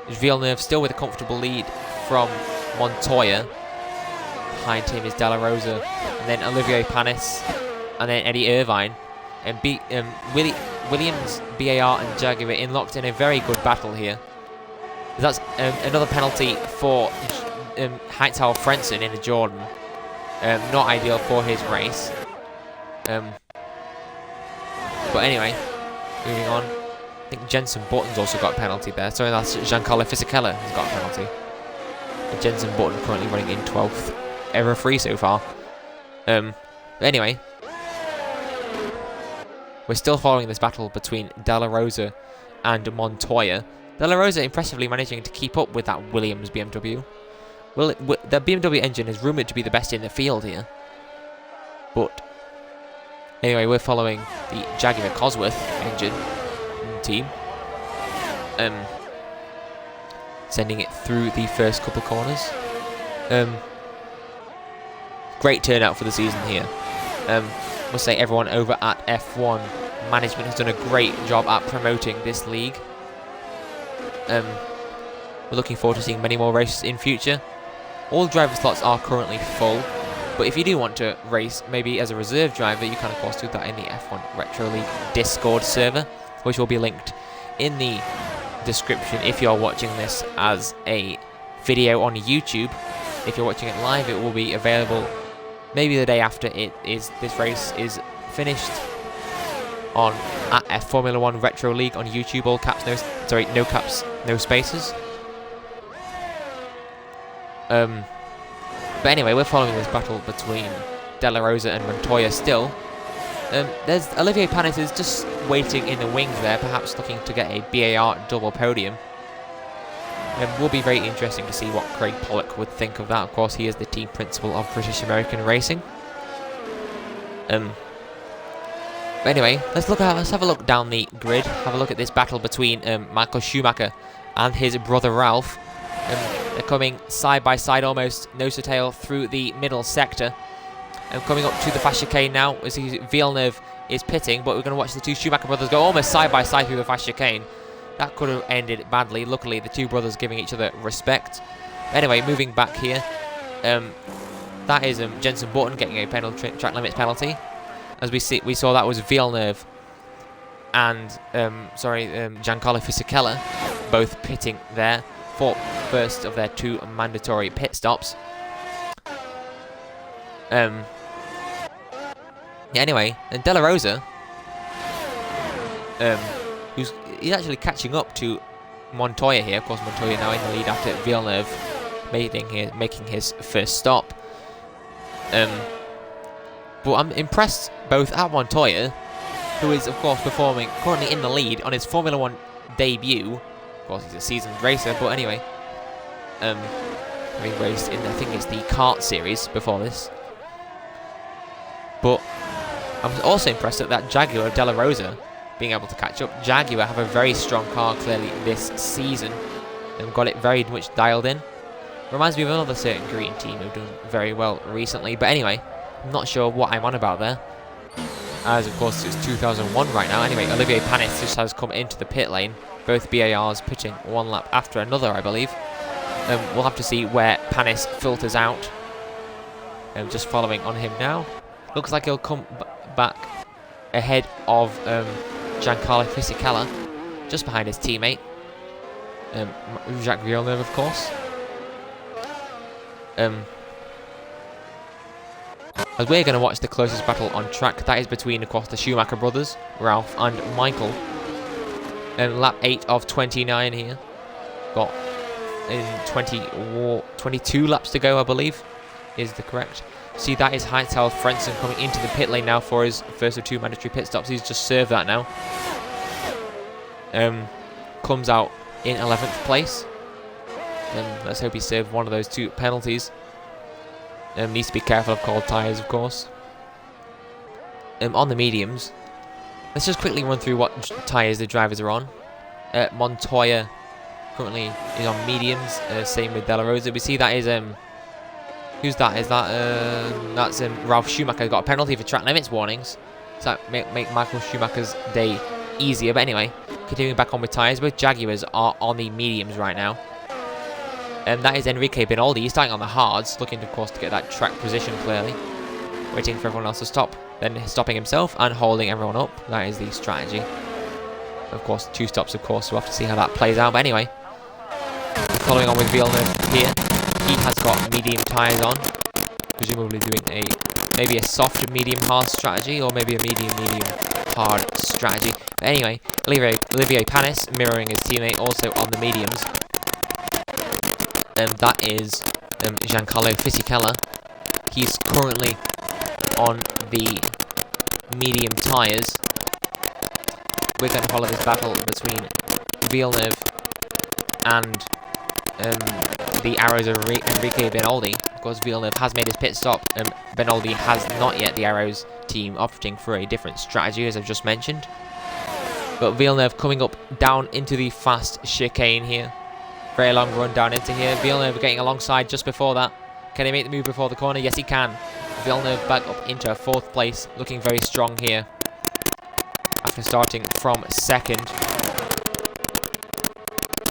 Villeneuve still with a comfortable lead from Montoya. Behind him is De La Rosa, and then Olivier Panis, and then Eddie Irvine. And Williams, BAR and Jaguar in locked in a very good battle here. That's another penalty for Heinz-Harald Frentzen in a Jordan. Not ideal for his race. But anyway, moving on. I think Jenson Button's also got a penalty there. Sorry, that's Giancarlo Fisichella has got a penalty. And Jenson Button currently running in 12th. Error-free so far. But anyway, we're still following this battle between De La Rosa and Montoya. De La Rosa impressively managing to keep up with that Williams BMW. The BMW engine is rumoured to be the best in the field here. But anyway, we're following the Jaguar Cosworth engine team. Sending it through the first couple of corners. Great turnout for the season here. Must say everyone over at F1 management has done a great job at promoting this league. We're looking forward to seeing many more races in future. All driver slots are currently full, but if you do want to race maybe as a reserve driver, you can of course do that in the F1 Retro League Discord server, which will be linked in the description if you're watching this as a video on YouTube. If you're watching it live, it will be available maybe the day after this race is finished on at Formula 1 Retro League on YouTube. All caps, no caps, no spaces. But anyway, we're following this battle between De La Rosa and Montoya still. There's Olivier Panis is just waiting in the wings there, perhaps looking to get a BAR double podium. It will be very interesting to see what Craig Pollock would think of that. Of course, he is the team principal of British American Racing. But anyway, let's have a look down the grid. Have a look at this battle between Michael Schumacher and his brother Ralph. They're coming side by side, almost nose to tail through the middle sector. And coming up to the fast chicane now, as Villeneuve is pitting, but we're going to watch the two Schumacher brothers go almost side by side through the fast chicane. That could have ended badly. Luckily, the two brothers giving each other respect. Anyway, moving back here, that is Jenson Button getting a track limits penalty. As we saw that was Villeneuve and Giancarlo Fisichella both pitting there for first of their 2 mandatory pit stops. Anyway, and De La Rosa, he's actually catching up to Montoya here. Of course, Montoya now in the lead after Villeneuve making his first stop. But I'm impressed both at Montoya, who is of course performing currently in the lead on his Formula 1 debut. Of course, he's a seasoned racer, but anyway, having raced in, I think it's the kart series before this. But I'm also impressed at that Jaguar De La Rosa being able to catch up. Jaguar have a very strong car clearly this season and got it very much dialed in. Reminds me of another certain green team who've done very well recently. But anyway, I'm not sure what I'm on about there, as of course it's 2001 right now. Anyway, Olivier Panis just has come into the pit lane. Both BARs pitching one lap after another, I believe. We'll have to see where Panis filters out. Just following on him now. Looks like he'll come back ahead of Giancarlo Fisichella, just behind his teammate, Jacques Villeneuve, of course. As we're going to watch the closest battle on track, that is between, of course, the Schumacher brothers, Ralph and Michael. Lap 8 of 29 here. Got in 22 laps to go, I believe, is the correct. See, that is Heinz-Harald Frentzen coming into the pit lane now for his first of 2 mandatory pit stops. He's just served that now. Comes out in 11th place. Let's hope he served one of those 2 penalties. Needs to be careful of cold tyres, of course. On the mediums, let's just quickly run through what tyres the drivers are on. Montoya currently is on mediums, same with De La Rosa. We see that is who's that? Is that that's Ralf Schumacher got a penalty for track limits warnings. So that make Michael Schumacher's day easier. But anyway, continuing back on with tyres, both Jaguars are on the mediums right now. That is Enrique Binoldi. He's starting on the hards, looking, of course, to get that track position clearly. Waiting for everyone else to stop, then stopping himself and holding everyone up. That is the strategy. Of course, 2 stops, of course, we'll have to see how that plays out. But anyway, following on with Villeneuve here. He has got medium tyres on, presumably doing maybe a soft medium hard strategy, or maybe a medium hard strategy. But anyway, Olivier Panis mirroring his teammate also on the mediums. That is Giancarlo Fisichella. He's currently on the medium tyres. We're going to follow this battle between Villeneuve and the arrows of Enrique Binoldi. Of course, Villeneuve has made his pit stop. Binoldi has not yet. The arrows team opting for a different strategy, as I've just mentioned. But Villeneuve coming up down into the fast chicane here. Very long run down into here. Villeneuve getting alongside just before that. Can he make the move before the corner? Yes, he can. Villeneuve back up into 4th place, looking very strong here after starting from 2nd.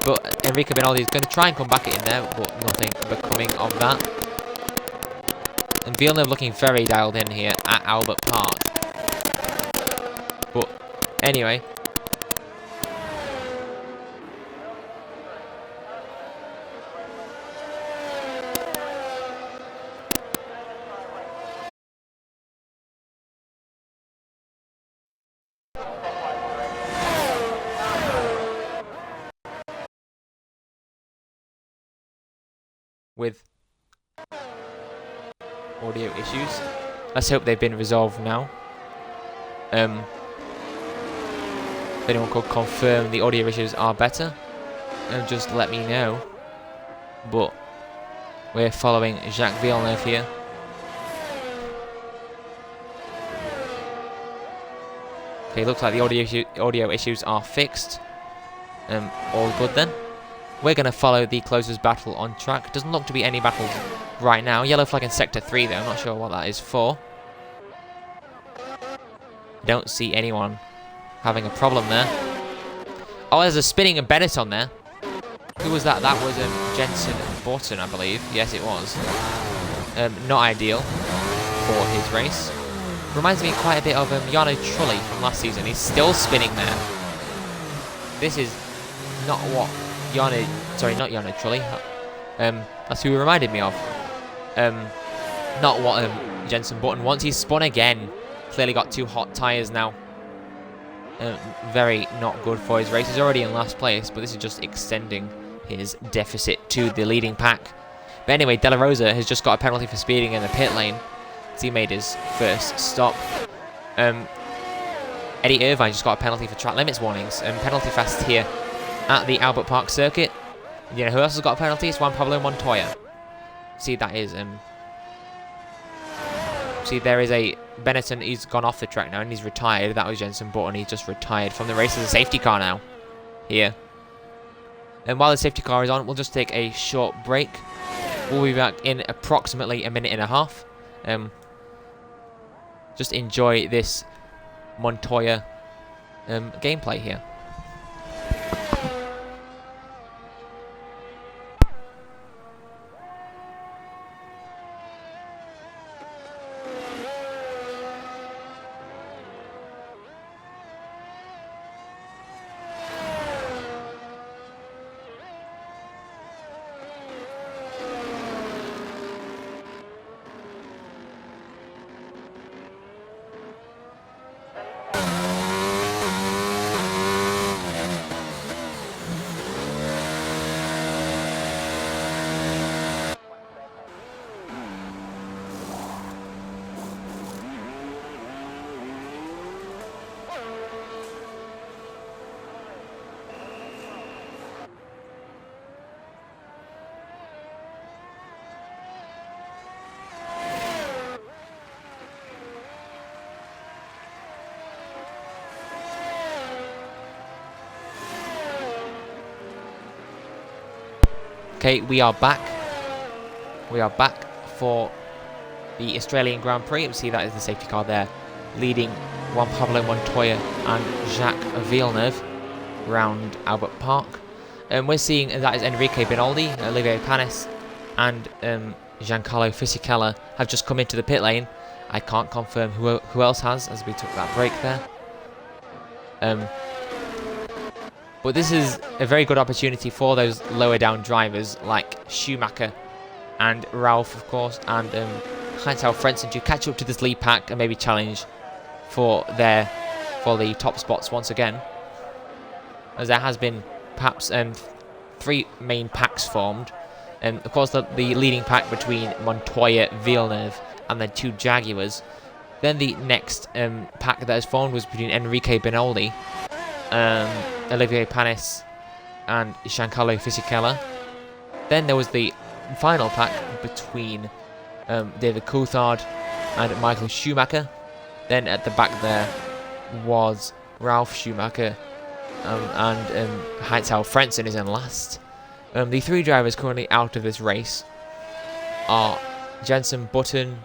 But Enrique Binoldi is going to try and come back in there, but nothing becoming of that. And Villeneuve looking very dialed in here at Albert Park. But anyway, with audio issues. Let's hope they've been resolved now. If anyone could confirm the audio issues are better, just let me know. But we're following Jacques Villeneuve here. Okay, looks like the audio issues are fixed. All good then. We're going to follow the closest battle on track. Doesn't look to be any battles right now. Yellow flag in Sector 3 though. I'm not sure what that is for. Don't see anyone having a problem there. Oh, there's a spinning Benetton there. Who was that? That was Jenson Button, I believe. Yes, it was. Not ideal for his race. Reminds me quite a bit of Jarno Trulli from last season. He's still spinning there. This is not what not Jarno Trulli. That's who he reminded me of. Not what Jenson Button wants. He's spun again. Clearly got 2 hot tyres now. Very not good for his race. He's already in last place, but this is just extending his deficit to the leading pack. But anyway, De La Rosa has just got a penalty for speeding in the pit lane. He made his first stop. Eddie Irvine just got a penalty for track limits warnings. Penalty fast here at the Albert Park circuit. And you know who else has got a penalty? It's Juan Pablo Montoya. See, that is see, there is a Benetton. He's gone off the track now and he's retired. That was Jenson Button. He's just retired from the race as a safety car now. Here. And while the safety car is on, we'll just take a short break. We'll be back in approximately a minute and a half. Just enjoy this Montoya gameplay here. Okay, we are back. We are back for the Australian Grand Prix. You see that is the safety car there, leading Juan Pablo Montoya and Jacques Villeneuve round Albert Park. We're seeing that is Enrique Binaldi, Olivier Panis, and Giancarlo Fisichella have just come into the pit lane. I can't confirm who else has, as we took that break there. But this is a very good opportunity for those lower down drivers like Schumacher and Ralph, of course, and Heinz-Harald Frentzen to catch up to this lead pack and maybe challenge for the top spots once again. As there has been perhaps 3 main packs formed. Of course, the leading pack between Montoya, Villeneuve, and then 2 Jaguars. Then the next pack that has formed was between Enrique Binaldi, Olivier Panis, and Giancarlo Fisichella. Then there was the final pack between David Coulthard and Michael Schumacher. Then at the back there was Ralf Schumacher, and Heinz-Harald Frentzen is in last. The 3 drivers currently out of this race are Jenson Button,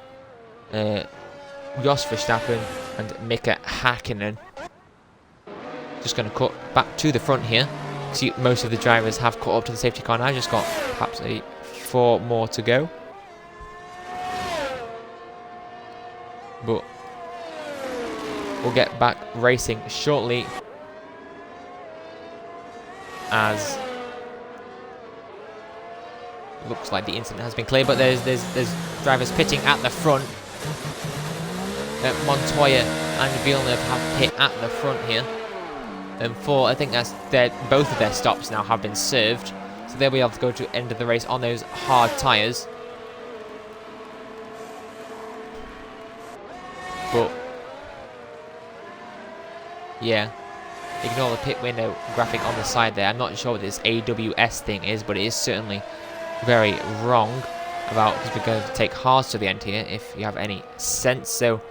Jos Verstappen, and Mika Häkkinen. Just going to cut back to the front here. See, most of the drivers have caught up to the safety car now. Just got perhaps 4 more to go. But we'll get back racing shortly, as looks like the incident has been cleared. But there's drivers pitting at the front. Montoya and Villeneuve have pit at the front here. I think that's both of their stops now have been served, so they'll be able to go to end of the race on those hard tyres. But yeah, ignore the pit window graphic on the side there. I'm not sure what this AWS thing is, but it is certainly very wrong because we're going to take hards to the end here, if you have any sense. So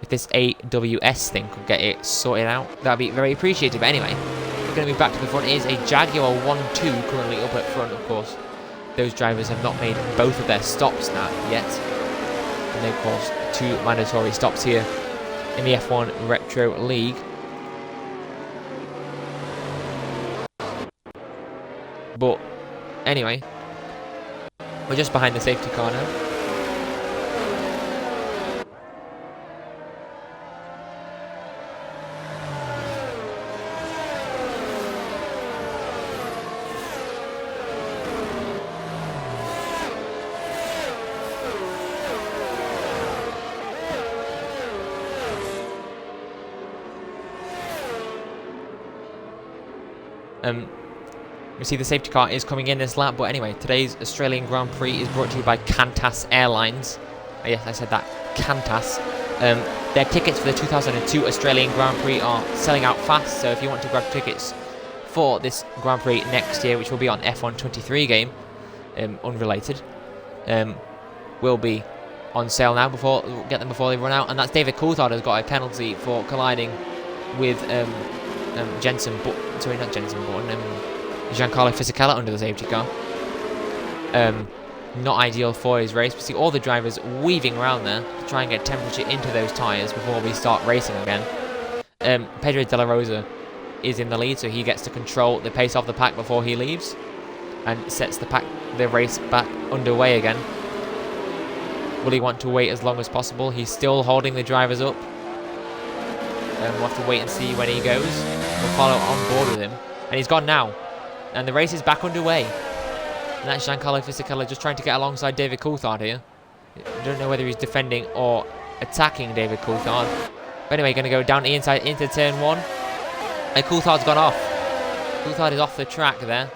if this AWS thing could get it sorted out, that'd be very appreciated. But anyway, we're going to be back to the front. It is a Jaguar 1-2 currently up at front, of course. Those drivers have not made both of their stops now yet. And then, of course, 2 mandatory stops here in the F1 Retro League. But anyway, we're just behind the safety car now. We see the safety car is coming in this lap, but anyway, today's Australian Grand Prix is brought to you by Qantas Airlines. Yes, I said that, Qantas. Their tickets for the 2002 Australian Grand Prix are selling out fast, so if you want to grab tickets for this Grand Prix next year, which will be on F1 23 game, unrelated, will be on sale now. Get them before they run out. And that's David Coulthard has got a penalty for colliding with Giancarlo Fisichella under the safety car. Not ideal for his race. We see all the drivers weaving around there to try and get temperature into those tyres before we start racing again. Pedro De La Rosa is in the lead, so he gets to control the pace of the pack before he leaves and sets the race back underway again. Will he want to wait as long as possible? He's still holding the drivers up. We'll have to wait and see when he goes. We'll follow on board with him. And he's gone now. And the race is back underway. And that's Giancarlo Fisichella just trying to get alongside David Coulthard here. I don't know whether he's defending or attacking David Coulthard. But anyway, going to go down the inside into turn 1. And Coulthard's gone off. Coulthard is off the track there.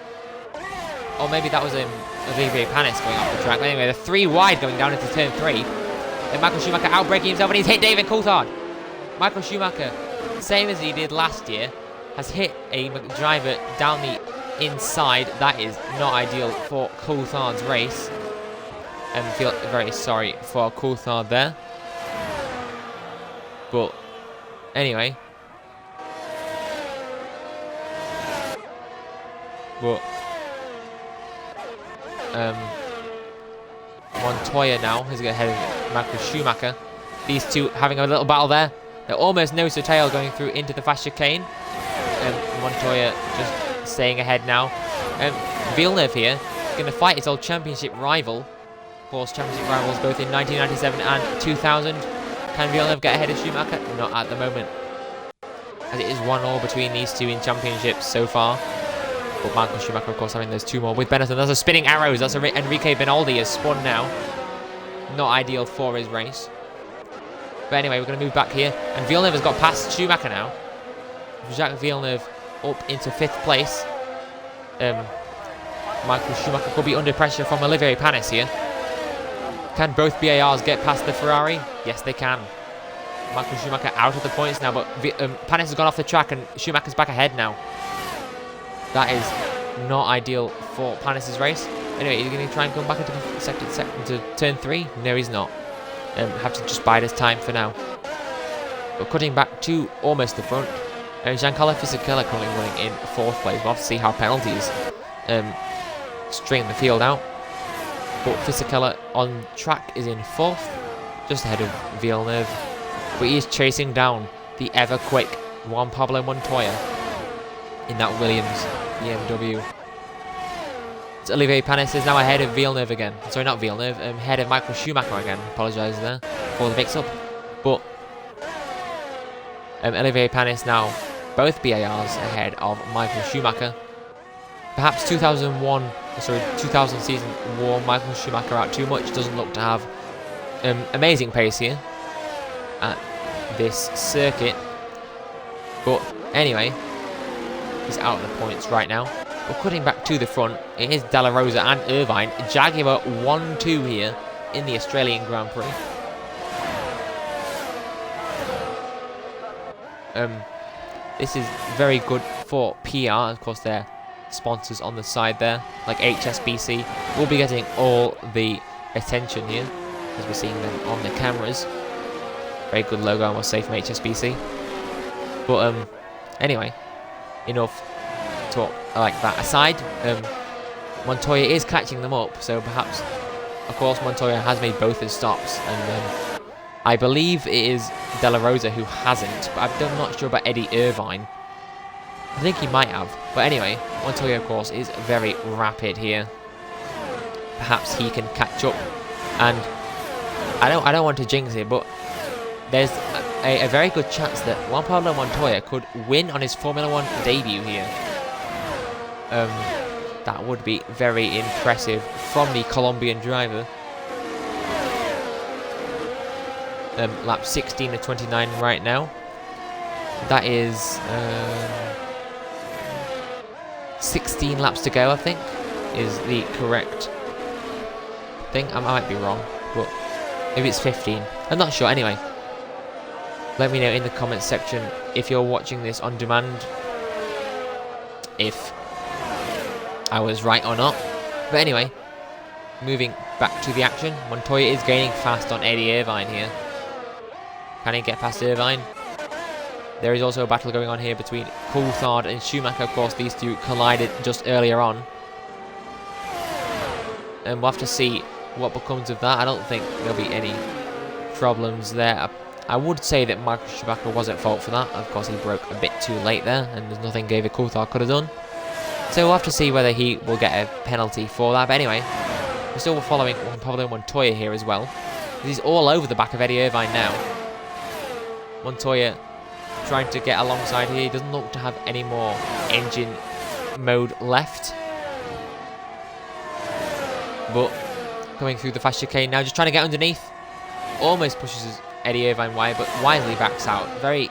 Or maybe that was Olivier Panis going off the track. But anyway, the 3 wide going down into turn 3. Then Michael Schumacher outbraking himself and he's hit David Coulthard. Michael Schumacher, same as he did last year, has hit a driver down the inside. That is not ideal for Coulthard's race. And feel very sorry for Coulthard there. But anyway. Montoya now is ahead of Michael Schumacher. These two having a little battle there. They're almost nose to tail going through into the fast chicane. Montoya just staying ahead now. Villeneuve here is going to fight his old championship rival. Of course, championship rivals both in 1997 and 2000. Can Villeneuve get ahead of Schumacher? Not at the moment, as it is 1-1 between these two in championships so far. But Michael Schumacher, of course, having those 2 more with Benetton. Those are spinning arrows. That's Enrique Benaldi has spun now. Not ideal for his race. But anyway, we're going to move back here. And Villeneuve has got past Schumacher now. Jacques Villeneuve up into 5th place. Michael Schumacher could be under pressure from Olivier Panis here. Can both BARs get past the Ferrari? Yes, they can. Michael Schumacher out of the points now, but Panis has gone off the track and Schumacher's back ahead now. That is not ideal for Panis' race. Anyway, he's going to try and come back into turn 3. No, he's not. Have to just bide his time for now. But cutting back to almost the front. Giancarlo Fisichella currently running in 4th place. We'll have to see how penalties straighten the field out. But Fisichella on track is in 4th, just ahead of Villeneuve. But he is chasing down the ever-quick Juan Pablo Montoya in that Williams BMW. So Olivier Panis is now ahead of Villeneuve again. Sorry, not Villeneuve, ahead of Michael Schumacher again. Apologise there for the mix-up. But Olivier Panis now, both BARs ahead of Michael Schumacher. Perhaps 2000 season wore Michael Schumacher out too much. Doesn't look to have amazing pace here at this circuit. But anyway, he's out of the points right now. But cutting back to the front, it is De La Rosa and Irvine. Jaguar 1-2 here in the Australian Grand Prix. This is very good for PR. Of course, their sponsors on the side there, like HSBC, will be getting all the attention here, as we're seeing them on the cameras. Very good logo, I must say, from HSBC. But anyway, enough talk like that aside. Montoya is catching them up, so perhaps, of course, Montoya has made both his stops, and I believe it is De La Rosa who hasn't, but I'm not sure about Eddie Irvine. I think he might have, but anyway, Montoya, of course, is very rapid here. perhaps he can catch up. And I don't want to jinx it, but there's a very good chance that Juan Pablo Montoya could win on his Formula 1 debut here. That would be very impressive from the Colombian driver. Lap 16 of 29 right now. That is 16 laps to go, I think, is the correct thing. I might be wrong, but maybe it's 15. I'm not sure. Anyway, let me know in the comments section if you're watching this on demand, if I was right or not. But anyway, moving back to the action. Montoya is gaining fast on Eddie Irvine here. Can he get past Irvine? There is also a battle going on here between Coulthard and Schumacher. Of course, these two collided just earlier on. And we'll have to see what becomes of that. I don't think there'll be any problems there. I would say that Michael Schumacher was at fault for that. Of course, he broke a bit too late there, and there's nothing David Coulthard could have done. So we'll have to see whether he will get a penalty for that. But anyway, we're still following Juan Pablo Montoya here as well. He's all over the back of Eddie Irvine now. Montoya trying to get alongside here. He doesn't look to have any more engine mode left. But coming through the fast chicane now, just trying to get underneath. Almost pushes Eddie Irvine wide, but wisely backs out. Very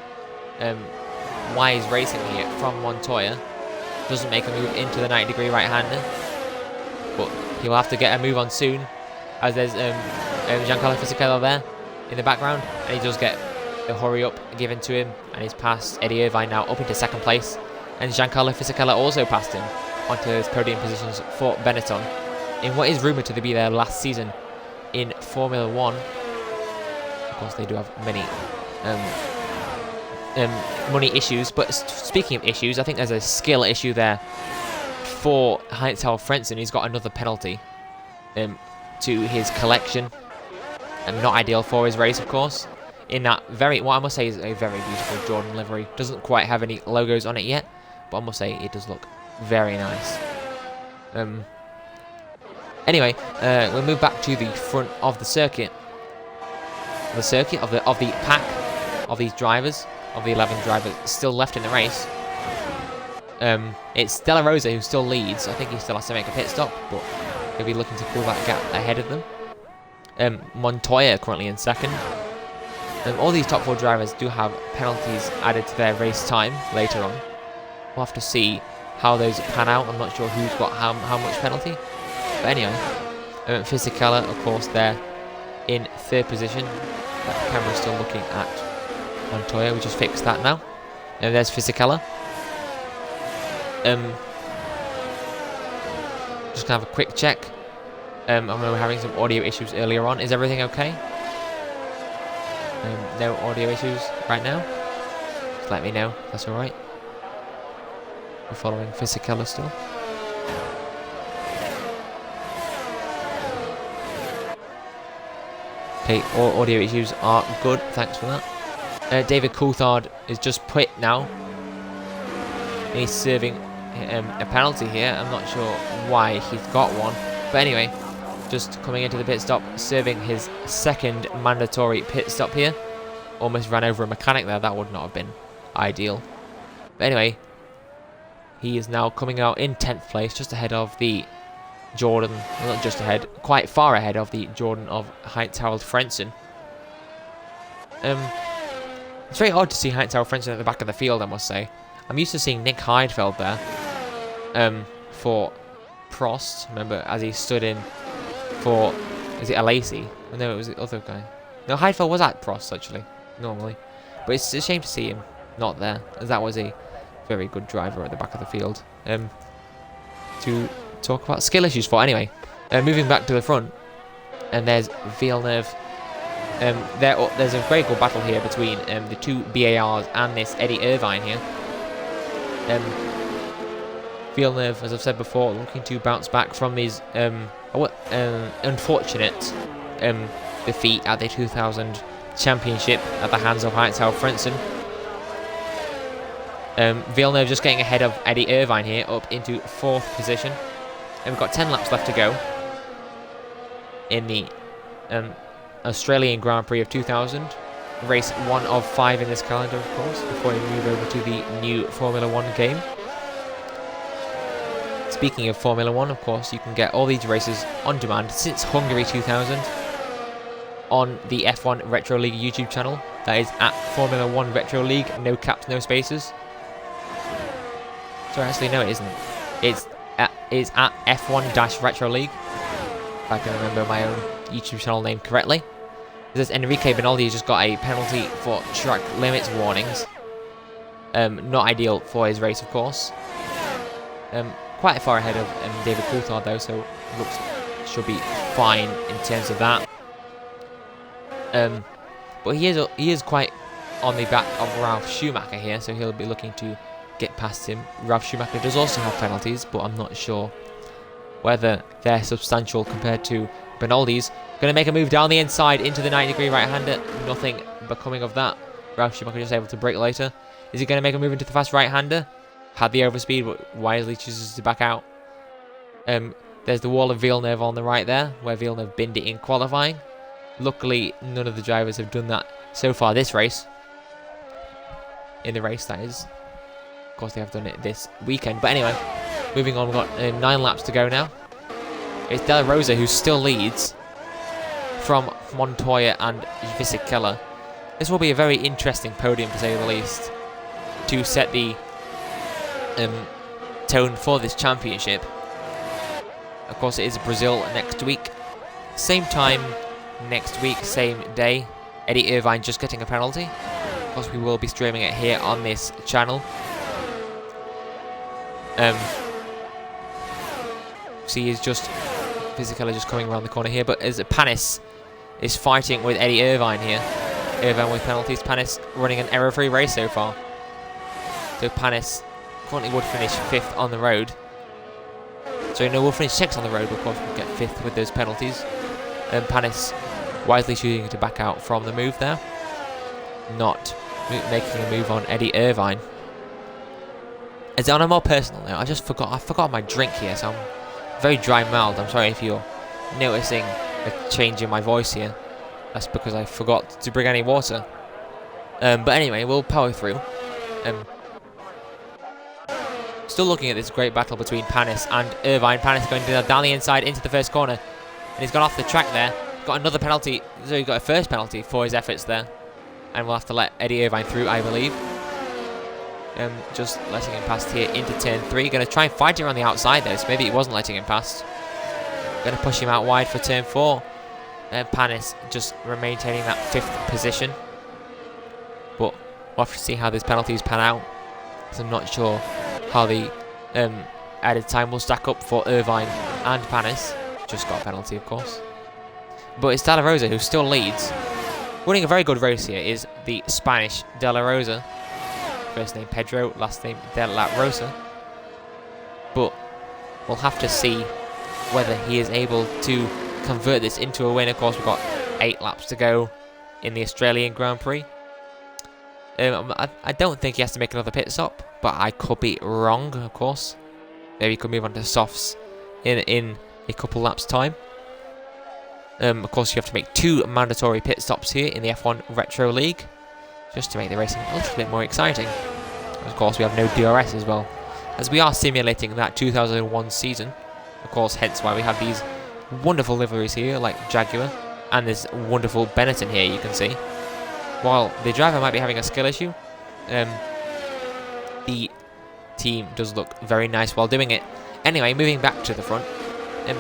wise racing here from Montoya. Doesn't make a move into the 90-degree right-hander, but he'll have to get a move on soon, as there's Giancarlo Fisichella there in the background, and he does get a hurry up given to him, and he's passed Eddie Irvine now up into second place, and Giancarlo Fisichella also passed him onto his podium positions for Benetton in what is rumoured to be their last season in Formula 1. Of course, they do have many money issues, but speaking of issues, I think there's a skill issue there for Heinz-Harald-Frentzen. He's got another penalty to his collection, and not ideal for his race, of course. In that what I must say is a very beautiful Jordan livery. Doesn't quite have any logos on it yet, but I must say it does look very nice. Anyway, we'll move back to the front of the circuit. The circuit of the pack of these drivers, of the 11 drivers still left in the race. It's Della Rosa who still leads. I think he still has to make a pit stop, but he'll be looking to pull that gap ahead of them. Montoya currently in second. All these top 4 drivers do have penalties added to their race time later on. We'll have to see how those pan out. I'm not sure who's got how much penalty. But anyway, Fisichella, of course, there in 3rd position. That camera's still looking at Montoya. We just fixed that now. And there's Fisichella. Just gonna have a quick check. I know we're having some audio issues earlier on. Is everything okay? No audio issues right now. Just let me know if that's alright. We're following Fisichella still. Okay, all audio issues are good. Thanks for that. David Coulthard is just put now. He's serving a penalty here. I'm not sure why he's got one. But anyway, just coming into the pit stop, serving his 2nd mandatory pit stop here. Almost ran over a mechanic there. That would not have been ideal. But anyway, he is now coming out in 10th place, just ahead of the Jordan, well, not just ahead, quite far ahead of the Jordan of Heinz-Harald-Frentzen. It's very odd to see Heinz-Harald-Frentzen at the back of the field, I must say. I'm used to seeing Nick Heidfeld there for Prost. Remember, as he stood in for, is it Alesi? No, it was the other guy. No, Heidfeld was at Prost, actually, normally. But it's a shame to see him not there, as that was a very good driver at the back of the field. To talk about skill issues for. Anyway, moving back to the front, and there's Villeneuve. There's a very good battle here between the 2 BARs and this Eddie Irvine here. Villeneuve, as I've said before, looking to bounce back from his unfortunate defeat at the 2000 Championship at the hands of Heinz-Harald-Frentzen. Villeneuve just getting ahead of Eddie Irvine here, up into 4th position. And we've got 10 laps left to go. in the Australian Grand Prix of 2000. Race 1 of 5 in this calendar, of course, before we move over to the new Formula 1 game. Speaking of Formula 1, of course, you can get all these races on demand since Hungary 2000 on the F1 Retro League YouTube channel. That is at Formula 1 Retro League, no caps, no spaces. Sorry, actually, no, it isn't. It's at F1-Retro League, if I can remember my own YouTube channel name correctly. This Enrique Benaldi has just got a penalty for track limits warnings. Not ideal for his race, of course. Quite far ahead of David Coulthard though, so looks should be fine in terms of that. But he is quite on the back of Ralf Schumacher here, so he'll be looking to get past him. Ralf Schumacher does also have penalties, but I'm not sure whether they're substantial compared to Benaldi's. Going to make a move down the inside into the 90-degree right-hander. Nothing becoming of that. Ralf Schumacher just able to brake later. Is he going to make a move into the fast right-hander? Had the overspeed, but wisely chooses to back out. There's the wall of Villeneuve on the right there, where Villeneuve binned it in qualifying. Luckily, none of the drivers have done that so far this race. In the race, that is. Of course, they have done it this weekend. But anyway, moving on, we've got 9 laps to go now. It's De La Rosa who still leads from Montoya and Fisichella. This will be a very interesting podium, to say the least, to set the tone for this championship. Of course, it is Brazil next week. Same time next week, same day. Eddie Irvine just getting a penalty. Of course, we will be streaming it here on this channel. See, is just Fisichella just coming around the corner here, but as Panis is fighting with Eddie Irvine here. Irvine with penalties. Panis running an error-free race so far. So Panis currently would finish 5th on the road. So no, we'll finish 6th on the road, but of course we'll get 5th with those penalties. And Panis wisely choosing to back out from the move there. Not making a move on Eddie Irvine. As on a more personal note, I forgot my drink here, so I'm very dry mouthed. I'm sorry if you're noticing a change in my voice here. That's because I forgot to bring any water. But anyway, we'll power through. Still looking at this great battle between Panis and Irvine. Panis going down the inside into the first corner. And he's gone off the track there. Got another penalty. So he got a first penalty for his efforts there. And we'll have to let Eddie Irvine through, I believe. Just letting him past here into turn 3. Going to try and fight him on the outside though, so maybe he wasn't letting him past. Going to push him out wide for turn 4. Panis just maintaining that 5th position. But we'll have to see how these penalties pan out, because I'm not sure how the added time will stack up for Irvine and Panis. Just got a penalty, of course. But it's De La Rosa who still leads. Running a very good race here is the Spanish De La Rosa. First name Pedro, last name De La Rosa. But we'll have to see whether he is able to convert this into a win. Of course, we've got 8 laps to go in the Australian Grand Prix. I don't think he has to make another pit stop, but I could be wrong, of course. Maybe he could move on to softs in a couple laps' time. Of course, you have to make 2 mandatory pit stops here in the F1 Retro League, just to make the racing a little bit more exciting. Of course, we have no DRS as well, as we are simulating that 2001 season. Of course, hence why we have these wonderful liveries here, like Jaguar, and this wonderful Benetton here, you can see. While the driver might be having a skill issue, the team does look very nice while doing it. Anyway, moving back to the front,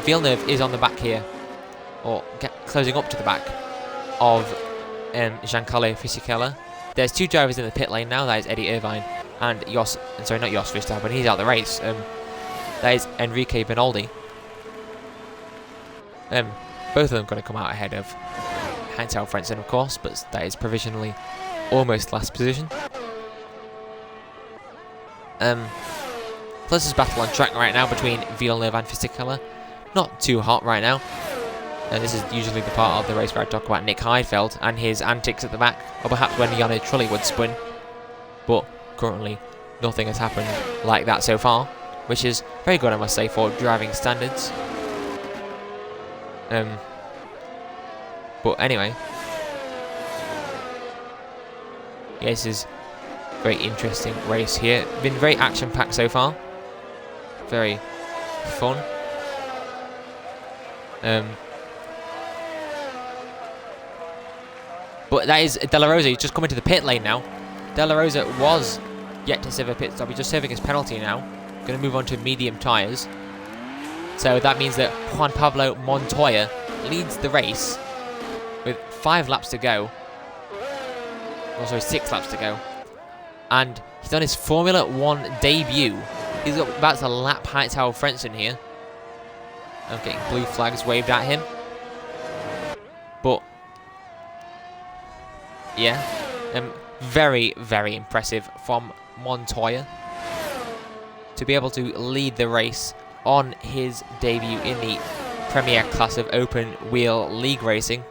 Villeneuve is on the back here, or closing up to the back of Giancarlo Fisichella. There's 2 drivers in the pit lane now. That is Eddie Irvine and not Jos Verstappen. He's out the race. That is Enrique Benaldi. Both of them going to come out ahead of Heinz-Harald Frentzen, of course, but that is provisionally almost last position. Closest battle on track right now between Villeneuve and Fisichella. Not too hot right now. And this is usually the part of the race where I talk about Nick Heidfeld and his antics at the back, or perhaps when Janne Trulli would spin. But currently, nothing has happened like that so far, which is very good, I must say, for driving standards. But anyway, yeah, this is a very interesting race here. Been very action-packed so far. Very fun. But that is De La Rosa. He's just coming to the pit lane now. De La Rosa was yet to serve a pit stop. He's just serving his penalty now. Going to move on to medium tyres. So that means that Juan Pablo Montoya leads the race with 5 laps to go. Oh, sorry, 6 laps to go. And he's done his Formula 1 debut. He's about to lap Hightower Frentzen here. I'm getting blue flags waved at him. But yeah, very, very impressive from Montoya to be able to lead the race on his debut in the Premier class of open wheel league racing.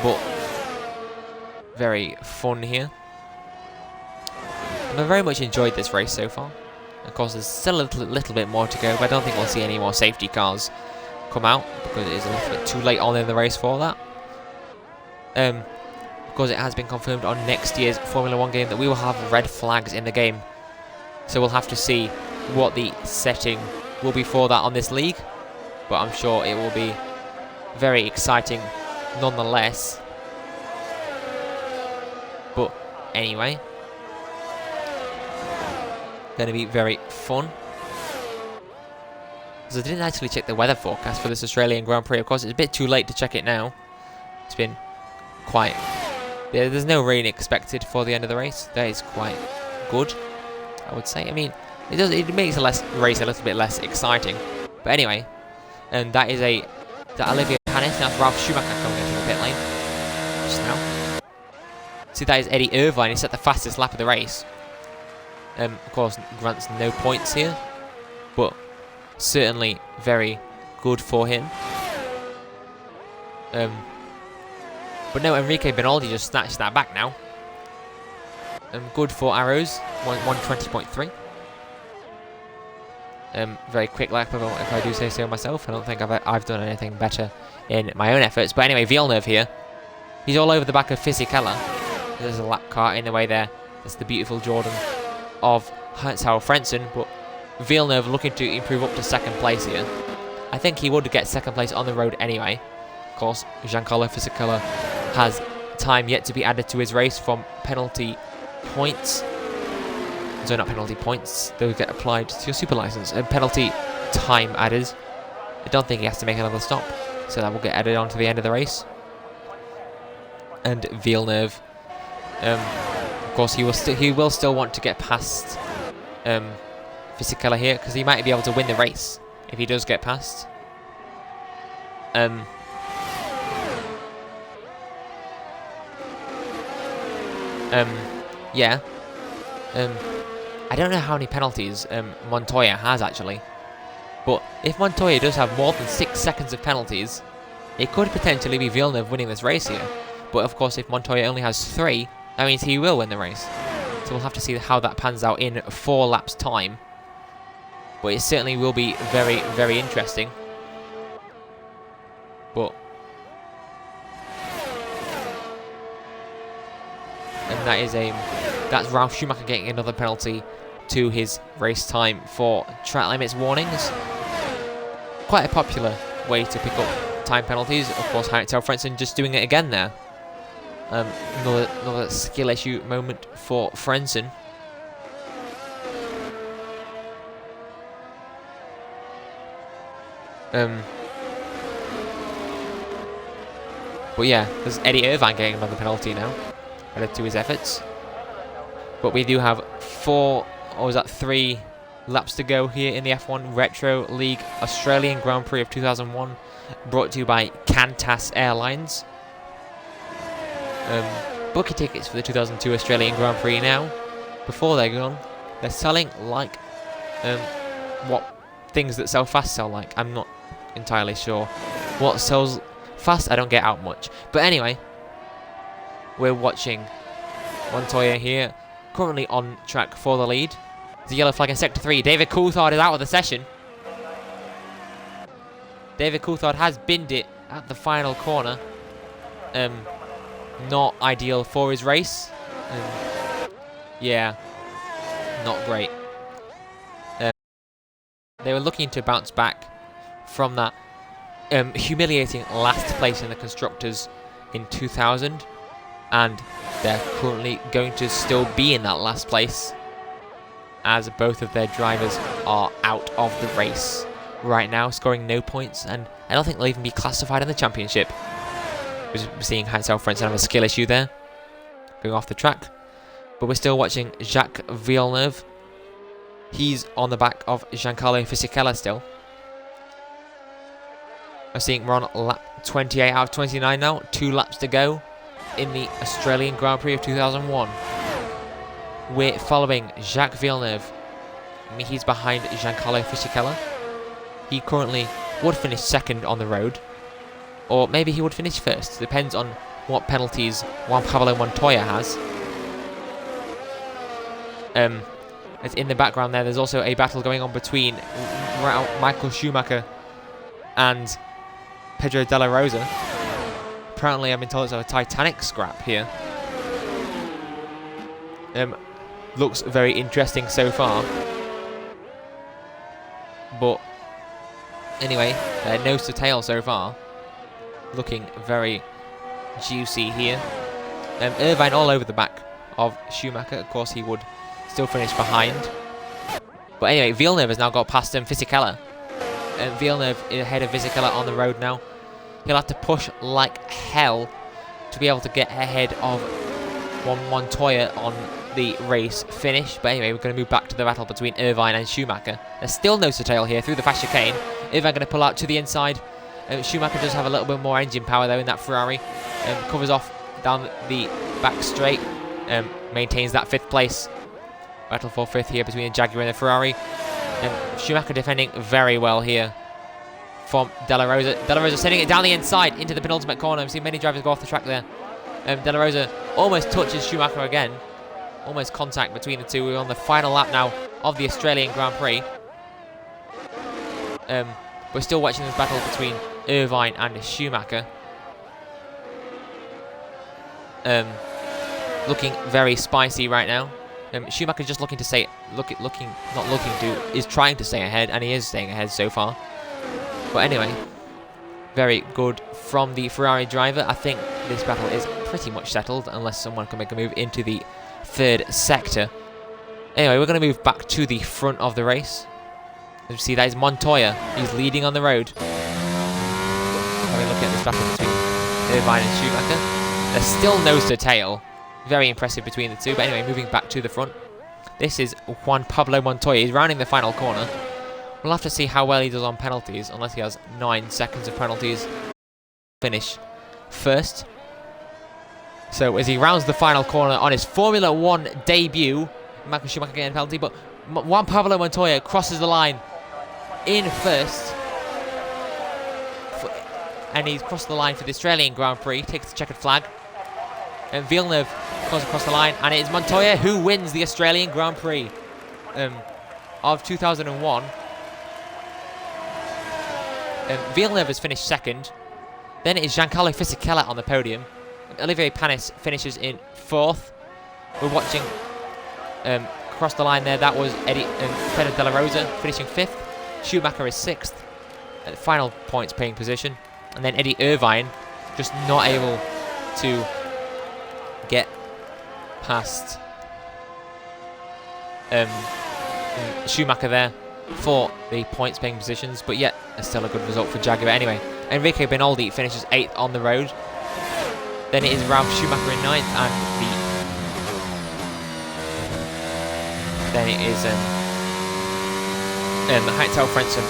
But very fun here. And I very much enjoyed this race so far. Of course, there's still a little bit more to go, but I don't think we'll see any more safety cars come out because it is a little bit too late on in the race for that. Of course, it has been confirmed on next year's Formula 1 game that we will have red flags in the game. So we'll have to see what the setting will be for that on this league. But I'm sure it will be very exciting nonetheless. But anyway, going to be very fun. Because I didn't actually check the weather forecast for this Australian Grand Prix. Of course, it's a bit too late to check it now. It's been quite... Yeah, there's no rain expected for the end of the race. That is quite good, I would say. I mean, it makes the race a little bit less exciting. But anyway, and that is Olivia Panis. That's Ralph Schumacher coming into the pit lane just now. See, that is Eddie Irvine. He set the fastest lap of the race. Of course, grants no points here, but certainly very good for him. But no, Enrique Benaldi just snatched that back now. Good for Arrows, 120.3. Very quick lap, if I do say so myself. I don't think I've done anything better in my own efforts. But anyway, Villeneuve here. He's all over the back of Fisichella. There's a lap car in the way there. That's the beautiful Jordan of Hightower Frentzen. But Villeneuve looking to improve up to 2nd place here. I think he would get 2nd place on the road anyway. Of course, Giancarlo Fisichella has time yet to be added to his race from penalty points. So not penalty points, they'll get applied to your super license. And penalty time added. I don't think he has to make another stop, so that will get added on to the end of the race. And Villeneuve, of course, he will still want to get past Fisichella here because he might be able to win the race if he does get past. Yeah. I don't know how many penalties Montoya has actually, but if Montoya does have more than 6 seconds of penalties, it could potentially be Villeneuve winning this race here. But of course, if Montoya only has 3, that means he will win the race. So we'll have to see how that pans out in 4 laps time. But it certainly will be very, very interesting. But and that's Ralph Schumacher getting another penalty to his race time for track limits warnings. Quite a popular way to pick up time penalties. Of course, Hightower Frentzen just doing it again there. Another skill issue moment for Frentzen. But yeah, there's Eddie Irvine getting another penalty now, added to his efforts. But we do have 3 laps to go here in the F1 Retro League Australian Grand Prix of 2001, brought to you by Qantas Airlines. Book your tickets for the 2002 Australian Grand Prix now, before they're gone. They're selling like what things that sell fast sell like. I'm not entirely sure what sells fast. I don't get out much. But anyway, we're watching Montoya here, currently on track for the lead. The yellow flag in Sector 3. David Coulthard is out of the session. David Coulthard has binned it at the final corner. Not ideal for his race. Yeah, not great. They were looking to bounce back from that humiliating last place in the Constructors in 2000, and they're currently going to still be in that last place as both of their drivers are out of the race right now, scoring no points, and I don't think they'll even be classified in the championship. We're seeing Heinz Frentzen have a skill issue there, going off the track, but we're still watching Jacques Villeneuve. He's on the back of Giancarlo Fisichella still. We're on lap 28 out of 29 now. 2 laps to go in the Australian Grand Prix of 2001. We're following Jacques Villeneuve. He's behind Giancarlo Fisichella. He currently would finish second on the road, or maybe he would finish first. Depends on what penalties Juan Pablo Montoya has. In the background there's also a battle going on between Michael Schumacher and Pedro de la Rosa. Apparently, I've been told it's a Titanic scrap here. Looks very interesting so far. But anyway, nose to tail so far. Looking very juicy here. Irvine all over the back of Schumacher. Of course, he would still finish behind. But anyway, Villeneuve has now got past Fisichella. Villeneuve is ahead of Fisichella on the road now. He'll have to push like hell to be able to get ahead of Montoya on the race finish. But anyway, we're going to move back to the battle between Irvine and Schumacher. There's still nose to tail here through the fast chicane. Irvine going to pull out to the inside. Schumacher does have a little bit more engine power though in that Ferrari. Covers off down the back straight. Maintains that 5th place. Battle for 5th here between the Jaguar and the Ferrari. Schumacher defending very well here from De La Rosa. De La Rosa sending it down the inside into the penultimate corner. I've seen many drivers go off the track there. De La Rosa almost touches Schumacher again. Almost contact between the two. We're on the final lap now of the Australian Grand Prix. We're still watching this battle between Irvine and Schumacher. Looking very spicy right now. Schumacher's just looking to stay, is trying to stay ahead, and he is staying ahead so far. But anyway, very good from the Ferrari driver. I think this battle is pretty much settled, unless someone can make a move into the 3rd sector. Anyway, we're going to move back to the front of the race. As you see, that is Montoya. He's leading on the road. Having a look at this battle between Irvine and Schumacher. They're still nose to tail. Very impressive between the two. But anyway, moving back to the front. This is Juan Pablo Montoya. He's rounding the final corner. We'll have to see how well he does on penalties, unless he has 9 seconds of penalties. Finish first. So as he rounds the final corner on his Formula 1 debut, Michael Schumacher getting a penalty, but Juan Pablo Montoya crosses the line in first. And he's crossed the line for the Australian Grand Prix, takes the checkered flag. And Villeneuve goes across the line, and it is Montoya who wins the Australian Grand Prix of 2001. Villeneuve has finished second. Then it is Giancarlo Fisichella on the podium. Olivier Panis finishes in 4th. We're watching across the line there. That was Pedro de la Rosa finishing 5th. Schumacher is 6th at the final points paying position. And then Eddie Irvine just not able to get past Schumacher there for the points paying positions, but yet still a good result for Jaguar. Anyway, Enrique Benoldi finishes 8th on the road. Then it is Ralf Schumacher in 9th, and then it is Heinz Frentzen,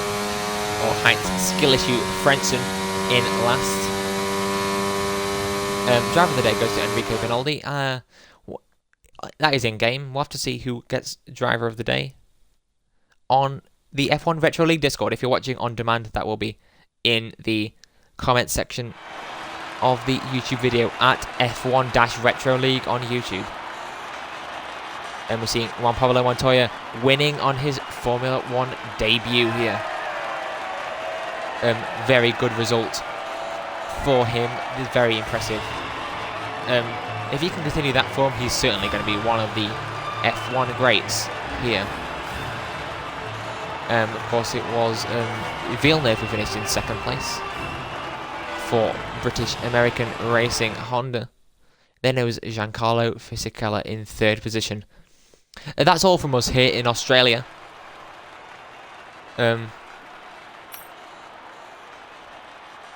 or Heinz Skill Issue Frentzen in last. Driver of the day goes to Enrique Benoldi. That is in game. We'll have to see who gets driver of the day on the F1 Retro League Discord. If you're watching on demand, that will be in the comment section of the YouTube video at F1-Retro League on YouTube. And we're seeing Juan Pablo Montoya winning on his Formula 1 debut here. Very good result for him is very impressive. If he can continue that form, he's certainly going to be one of the F1 greats here. Of course, it was Villeneuve who finished in second place for British American Racing Honda. Then there was Giancarlo Fisichella in third position. That's all from us here in Australia. Here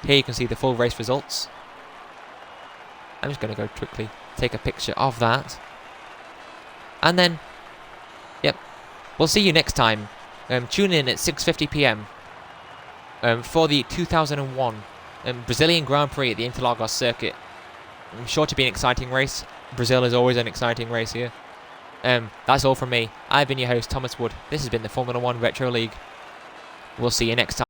you can see the full race results. I'm just going to go quickly take a picture of that. And then, yep, we'll see you next time. Tune in at 6:50 p.m. For the 2001 Brazilian Grand Prix at the Interlagos circuit. I'm sure to be an exciting race. Brazil is always an exciting race here. That's all from me. I've been your host, Thomas Wood. This has been the Formula 1 Retro League. We'll see you next time.